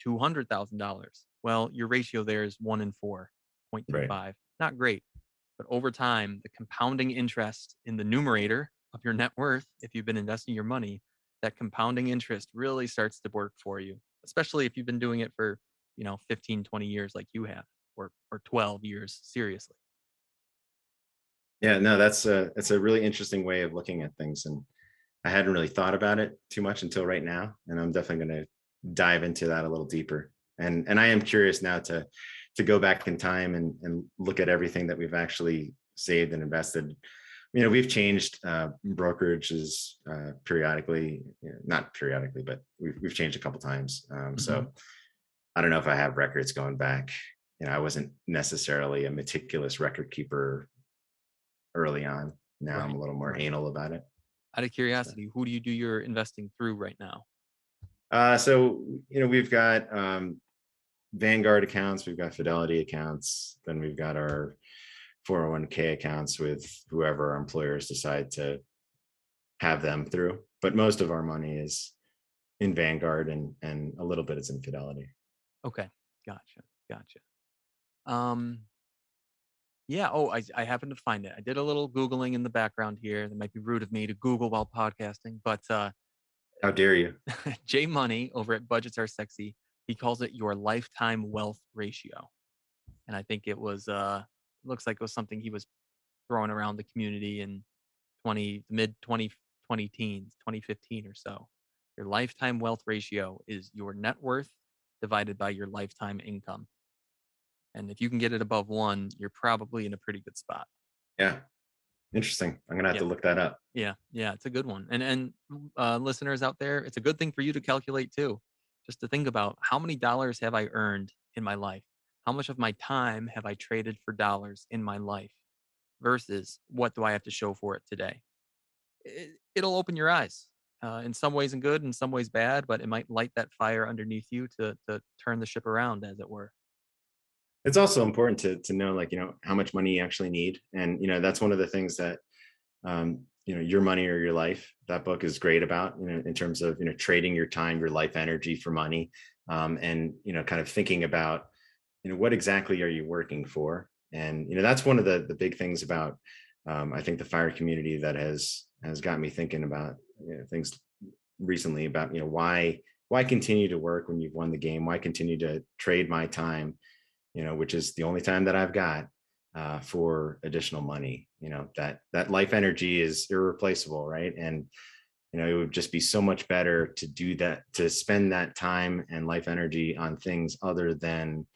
$200,000. Well, your ratio there is 1 in 4, Right. 0.25. Not great. But over time, the compounding interest in the numerator of your net worth, if you've been investing your money, that compounding interest really starts to work for you, especially if you've been doing it for, 15, 20 years like you have, or 12 years seriously. Yeah, no, that's a really interesting way of looking at things, and I hadn't really thought about it too much until right now, and I'm definitely going to dive into that a little deeper. And I am curious now to go back in time and look at everything that we've actually saved and invested. We've changed brokerages periodically, not periodically, but we've changed a couple times. Hmm. So I don't know if I have records going back. I wasn't necessarily a meticulous record keeper early on. Now I'm Right. a little more Right. anal about it. Out of So, curiosity, who do you do your investing through right now? we've got Vanguard accounts, we've got Fidelity accounts, then we've got our 401k accounts with whoever our employers decide to have them through. But most of our money is in Vanguard, and a little bit is in Fidelity. Okay. Gotcha. Gotcha. Um, yeah. Oh, I happened to find it. I did a little Googling in the background here. That might be rude of me to Google while podcasting, but How dare you? Jay Money over at Budgets Are Sexy, he calls it your lifetime wealth ratio. And I think it was looks like it was something he was throwing around the community in mid 2020 teens, 2015 or so. Your lifetime wealth ratio is your net worth divided by your lifetime income. And if you can get it above one, you're probably in a pretty good spot. Yeah, interesting. I'm gonna have to Yeah. look that up. Yeah, yeah, it's a good one. And listeners out there, it's a good thing for you to calculate too, just to think about how many dollars have I earned in my life? How much of my time have I traded for dollars in my life versus what do I have to show for it today? It'll open your eyes. In some ways and good, in some ways bad, but it might light that fire underneath you to turn the ship around, as it were. It's also important to know, like, how much money you actually need. And, that's one of the things that, Your Money or Your Life, that book is great about, in terms of, trading your time, your life energy for money. And, kind of thinking about, what exactly are you working for? And, that's one of the big things about, I think, the fire community that has got me thinking about, things recently about, why continue to work when you've won the game? Why continue to trade my time, which is the only time that I've got, for additional money? That life energy is irreplaceable, right? And it would just be so much better to do that, to spend that time and life energy on things other than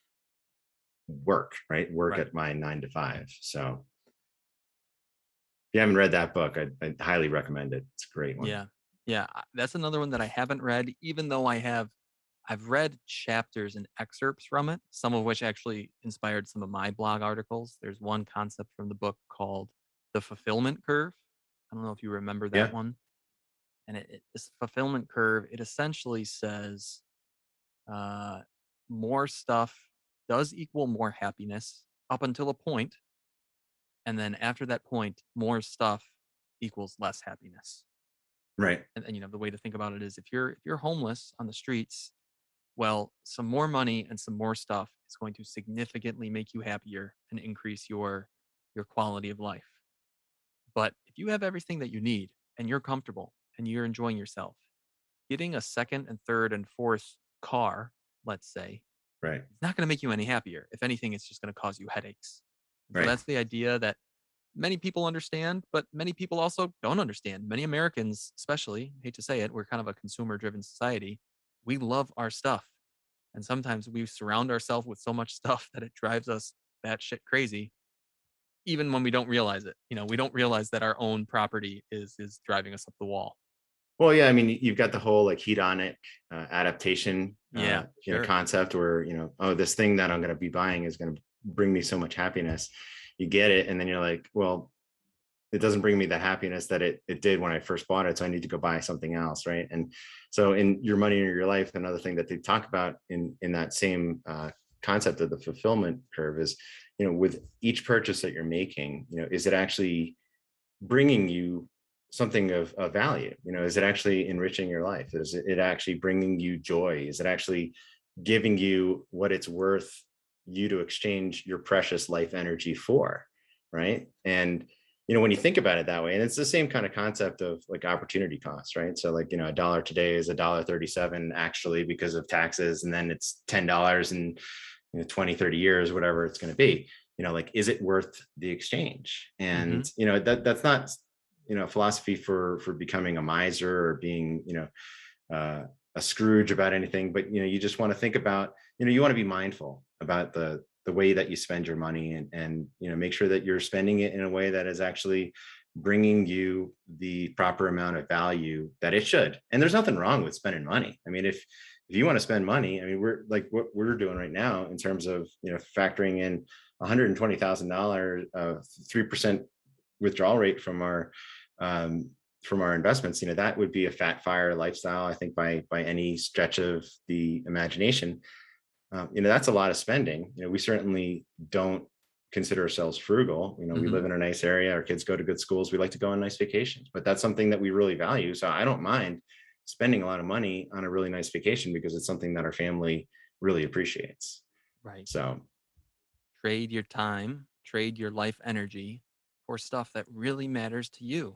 work, right? Work Right. at my 9 to 5. So if you haven't read that book, I'd highly recommend it. It's a great one. Yeah. Yeah. That's another one that I haven't read, even though I've read chapters and excerpts from it, some of which actually inspired some of my blog articles. There's one concept from the book called the fulfillment curve. I don't know if you remember that Yeah. one. And this fulfillment curve, it essentially says uh, more stuff does equal more happiness up until a point, and then after that point, more stuff equals less happiness. Right. And the way to think about it is if you're homeless on the streets, well, some more money and some more stuff is going to significantly make you happier and increase your quality of life. But if you have everything that you need and you're comfortable and you're enjoying yourself, getting a second and third and fourth car, let's say, Right. it's not going to make you any happier. If anything, it's just going to cause you headaches. And so Right. that's the idea that many people understand, but many people also don't understand. Many Americans, especially, hate to say it, we're kind of a consumer driven society. We love our stuff. And sometimes we surround ourselves with so much stuff that it drives us batshit crazy, even when we don't realize it. We don't realize that our own property is driving us up the wall. Well, yeah, I mean, you've got the whole like hedonic adaptation, Yeah, sure. concept where, oh, this thing that I'm going to be buying is going to bring me so much happiness. You get it, and then you're like, well, it doesn't bring me the happiness that it did when I first bought it. So I need to go buy something else, right? And so in Your Money or Your Life, another thing that they talk about in that same concept of the fulfillment curve is, with each purchase that you're making, is it actually bringing you something of value? Is it actually enriching your life? Is it actually bringing you joy? Is it actually giving you what it's worth you to exchange your precious life energy for? Right. And when you think about it that way, and it's the same kind of concept of like opportunity cost, right? So like, a dollar today is $1.37 actually because of taxes, and then it's $10 in 20, 30 years, whatever it's going to be. Like, is it worth the exchange? Hmm. And that's not philosophy for becoming a miser or being uh, a Scrooge about anything, but you just want to think about, you want to be mindful about the way that you spend your money, and make sure that you're spending it in a way that is actually bringing you the proper amount of value that it should. And there's nothing wrong with spending money. I mean, if you want to spend money, I mean, we're like what we're doing right now in terms of factoring in $120,000 3% withdrawal rate um, from our investments. That would be a fat fire lifestyle, I think, by any stretch of the imagination. That's a lot of spending. We certainly don't consider ourselves frugal. We Hmm. live in a nice area, our kids go to good schools, we like to go on nice vacations, but that's something that we really value. So I don't mind spending a lot of money on a really nice vacation because it's something that our family really appreciates. Right. So Trade your time, trade your life energy for stuff that really matters to you.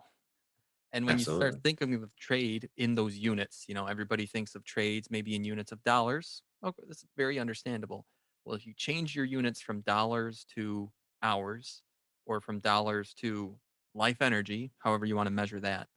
And when you start absolutely. thinking of trade in those units, everybody thinks of trades maybe in units of dollars. Okay, that's very understandable. Well, if you change your units from dollars to hours or from dollars to life energy, however you want to measure that,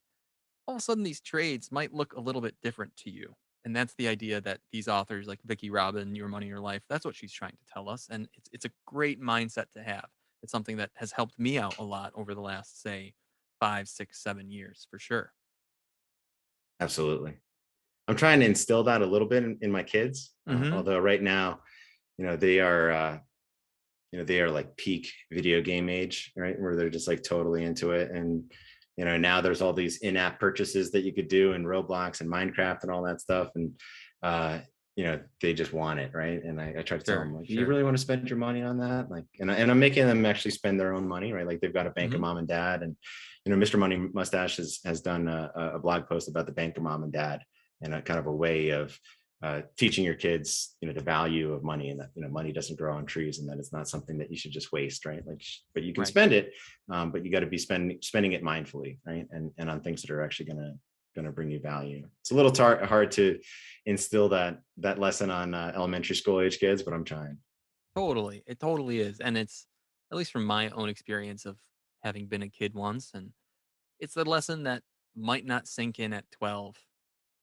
all of a sudden these trades might look a little bit different to you. And that's the idea that these authors like Vicki Robin, Your Money, Your Life, that's what she's trying to tell us. And it's a great mindset to have. It's something that has helped me out a lot over the last, say, 5, 6, 7 years for sure. Absolutely. I'm trying to instill that a little bit in my kids, Hmm. although right now, they are they are like peak video game age, right? Where they're just like totally into it. And, now there's all these in-app purchases that you could do in Roblox and Minecraft and all that stuff. And, they just want it, right? And I try to tell them, Sure, like, you sure. really want to spend your money on that? Like, and I'm making them actually spend their own money, right? Like they've got a bank of Hmm. mom and dad, and Mr. Money Mustache has done a blog post about the bank of mom and dad, and a kind of a way of teaching your kids, the value of money, and that money doesn't grow on trees, and that it's not something that you should just waste, right? Like, but you can Right. spend it, but you got to be spending it mindfully, right? And on things that are actually going to bring you value. It's a little hard to instill that lesson on elementary school age kids, but I'm trying. Totally. It totally is. And it's, at least from my own experience of having been a kid once, and it's the lesson that might not sink in at 12,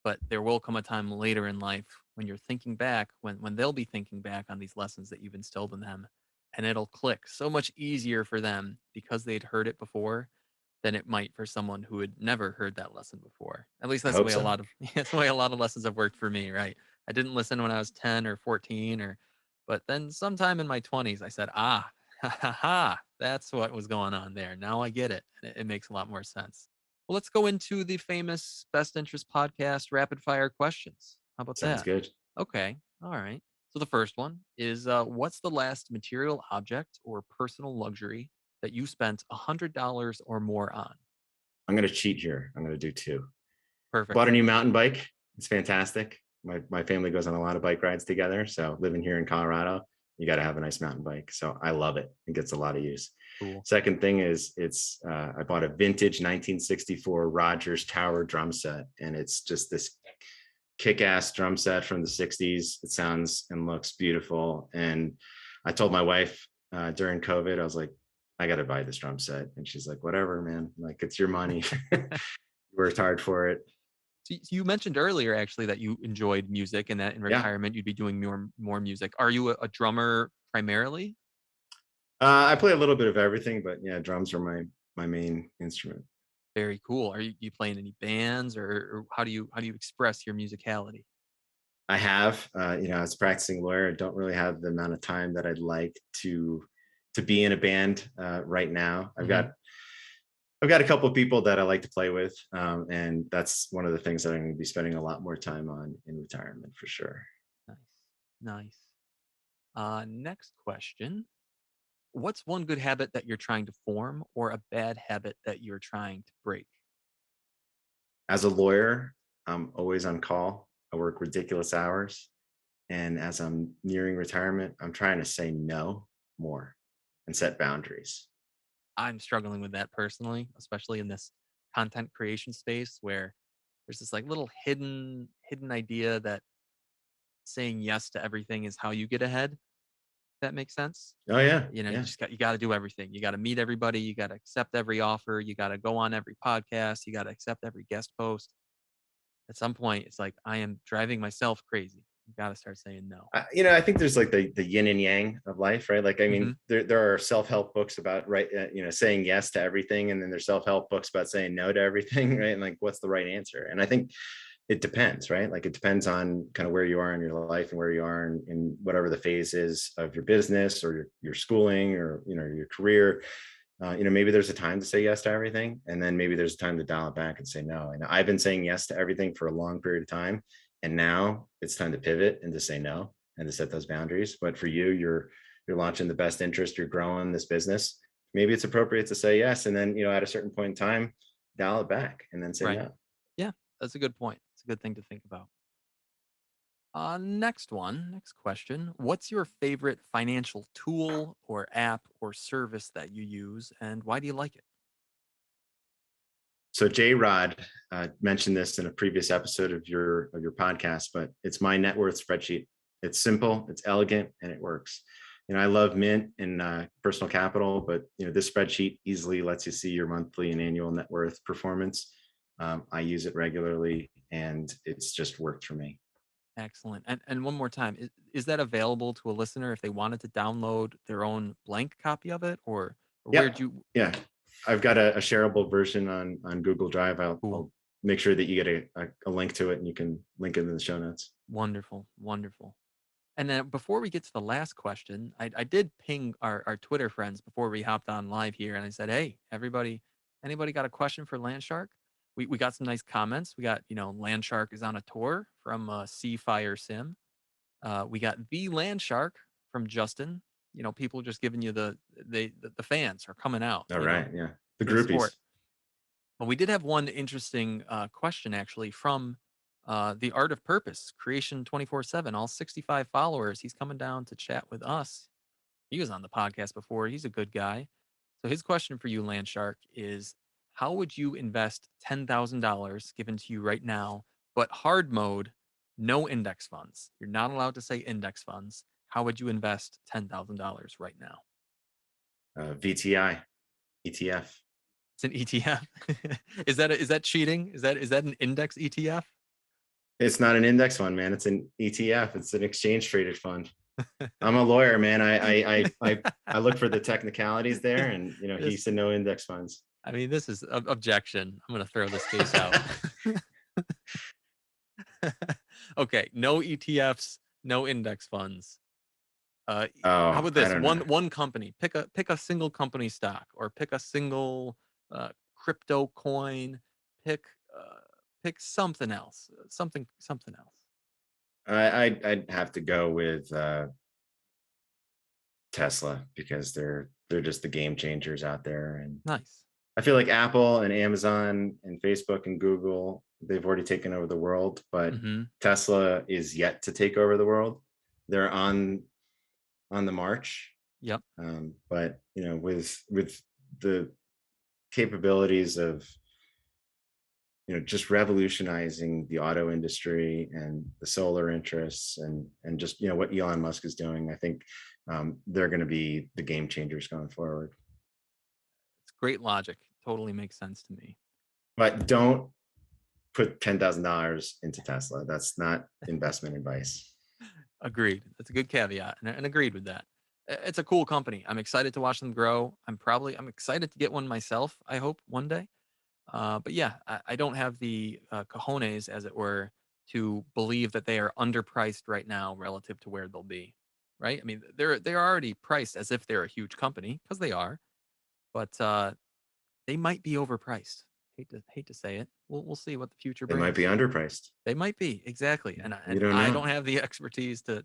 but there will come a time later in life when you're thinking back, when they'll be thinking back on these lessons that you've instilled in them, and it'll click so much easier for them because they'd heard it before than it might for someone who had never heard that lesson before. At least I that's the hope way a so. lot of that's the way a lot of lessons have worked for me, right? I didn't listen when I was 10 or 14, or but then sometime in my 20s I said, "Ah, ha ha ha, that's what was going on there. Now I get it." And it makes a lot more sense. Well, let's go into the famous Best Interest Podcast rapid fire questions. How about Sounds that? good. Okay. All right. So the first one is, what's the last material object or personal luxury that you spent $100 or more on? I'm going to cheat here. I'm going to do two. Perfect. Bought a new mountain bike. It's fantastic. My family goes on a lot of bike rides together. So living here in Colorado, you got to have a nice mountain bike. So I love it. It gets a lot of use. Cool. Second thing is I bought a vintage 1964 Rogers Tower drum set, and it's just this kick-ass drum set from the 60s. It sounds and looks beautiful. And I told my wife during COVID, I was like, I got to buy this drum set. And she's like, whatever, man. Like, it's your money. You worked hard for it. So you mentioned earlier actually that you enjoyed music and that in Yeah. retirement you'd be doing more music. Are you a drummer primarily? I play a little bit of everything, but yeah, drums are my main instrument. Very cool. You playing any bands, or how do you express your musicality? I have, as a practicing lawyer, I don't really have the amount of time that I'd like to be in a band right now. Hmm. I've got a couple of people that I like to play with, and that's one of the things that I'm going to be spending a lot more time on in retirement for sure. Nice, nice. Next question. What's one good habit that you're trying to form, or a bad habit that you're trying to break? As a lawyer, I'm always on call. I work ridiculous hours, and as I'm nearing retirement, I'm trying to say no more and set boundaries. I'm struggling with that personally, especially in this content creation space where there's this like little hidden idea that saying yes to everything is how you get ahead. If that makes sense. Oh yeah, You yeah. just got to do everything. You got to meet everybody, you got to accept every offer, you got to go on every podcast, you got to accept every guest post. At some point, it's like I am driving myself crazy. You got to start saying no. I think there's like the yin and yang of life, right? Like, I Hmm. mean, there are self-help books about, right, saying yes to everything, and then there's self-help books about saying no to everything, right? And like, what's the right answer? And I think it depends, right? Like, it depends on kind of where you are in your life and where you are in whatever the phase is of your business or your schooling or your career. Maybe there's a time to say yes to everything, and then maybe there's a time to dial it back and say no. And I've been saying yes to everything for a long period of time, and now it's time to pivot and to say no and to set those boundaries. But for you, you're launching the best interest, you're growing this business. Maybe it's appropriate to say yes, and then at a certain point in time, dial it back and then say Right. no. Yeah, that's a good point. It's a good thing to think about. Next question. What's your favorite financial tool or app or service that you use, and why do you like it? So J Rod mentioned this in a previous episode of your podcast, but it's my net worth spreadsheet. It's simple, it's elegant, and it works. I love Mint and Personal Capital, but this spreadsheet easily lets you see your monthly and annual net worth performance. I use it regularly, and it's just worked for me. Excellent. And one more time, is that available to a listener if they wanted to download their own blank copy of it, or where'd Yep, you? yeah, I've got a shareable version on Google Drive. Cool. I'll make sure that you get a link to it, and you can link it in the show notes. Wonderful. Wonderful. And then before we get to the last question, I did ping our Twitter friends before we hopped on live here, and I said, "Hey, everybody, anybody got a question for Landshark?" We got some nice comments. We got, Landshark is on a tour from Sea Fire Sim. We got the Landshark from Justin. People just giving you the fans are coming out, All right. Yeah. The for the groupies. sport. But we did have one interesting question actually from the Art of Purpose, Creation 24/7, all 65 followers. He's coming down to chat with us. He was on the podcast before. He's a good guy. So his question for you, Landshark, is how would you invest $10,000 given to you right now, but hard mode, no index funds? You're not allowed to say index funds. How would you invest $10,000 right now? VTI, ETF. It's an ETF. Is that cheating? Is that an index ETF? It's not an index fund, man. It's an ETF. It's an exchange traded fund. I'm a lawyer, man. I look for the technicalities there, and he This, said no index funds. I mean, this is objection. I'm going to throw this case out. Okay, no ETFs, no index funds. How Oh, about I this? don't know. One company. Pick a single company stock, or pick a single crypto coin. Pick uh, pick something else. Something else. I'd have to go with Tesla because they're just the game changers out there, and Nice. I feel like Apple and Amazon and Facebook and Google, they've already taken over the world, but Mm-hmm. Tesla is yet to take over the world. They're on the march, Yep. but with the capabilities of just revolutionizing the auto industry and the solar interests and just what Elon Musk is doing, I think they're going to be the game changers going forward. It's great logic. Totally makes sense to me. But don't put $10,000 into Tesla. That's not investment advice. Agreed. That's a good caveat, and agreed with that. It's a cool company. I'm excited to watch them grow. I'm excited to get one myself. I hope one day. But yeah, I don't have the cojones, as it were, to believe that they are underpriced right now relative to where they'll be. Right? I mean, they're already priced as if they're a huge company, because they are, but they might be overpriced. Hate to say it. We'll see what the future They might be brings. underpriced. They might be, exactly, and You don't I know. don't have the expertise to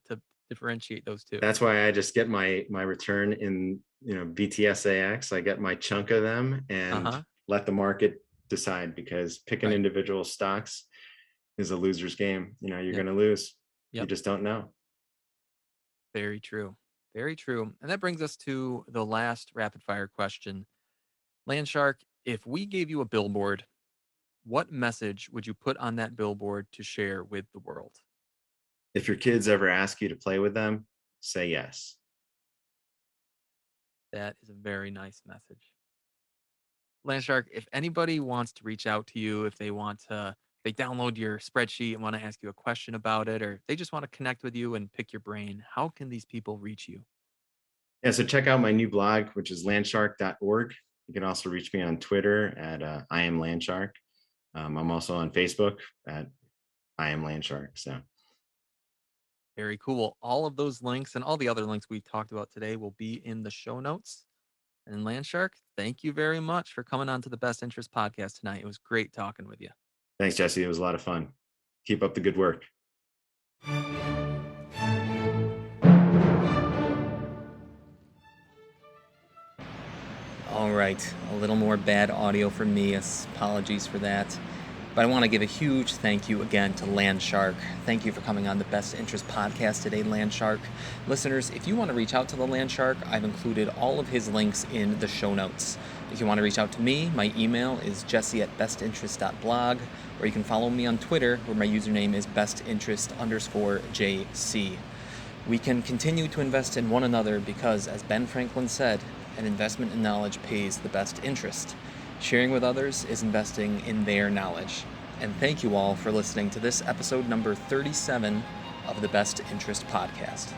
differentiate those two. That's why I just get my return in BTSAX. I get my chunk of them Uh and huh. let the market decide, because picking Right. individual stocks is a loser's game. You're Yep. going to lose. You Yep. just don't know. Very true. Very true. And that brings us to the last rapid fire question. Landshark, if we gave you a billboard, what message would you put on that billboard to share with the world? If your kids ever ask you to play with them, say yes. That is a very nice message. Landshark, if anybody wants to reach out to you, if they download your spreadsheet and want to ask you a question about it, or they just want to connect with you and pick your brain, how can these people reach you? Yeah, so check out my new blog, which is landshark.org. You can also reach me on Twitter at I am Landshark. I'm also on Facebook at I am Landshark. So Very cool. All of those links and all the other links we talked about today will be in the show notes. And Landshark, thank you very much for coming on to the Best Interest podcast tonight. It was great talking with you. thanks, Jesse. It was a lot of fun. Keep up the good work. All right, a little more bad audio from me. Apologies for that. But I want to give a huge thank you again to Landshark. Thank you for coming on the Best Interest podcast today, Landshark. Listeners, if you want to reach out to the Landshark, I've included all of his links in the show notes. If you want to reach out to me, my email is jesse@bestinterest.blog, or you can follow me on Twitter, where my username is bestinterest_JC. We can continue to invest in one another because, as Ben Franklin said, an investment in knowledge pays the best interest. Sharing with others is investing in their knowledge. And thank you all for listening to this episode number 37 of the Best Interest Podcast.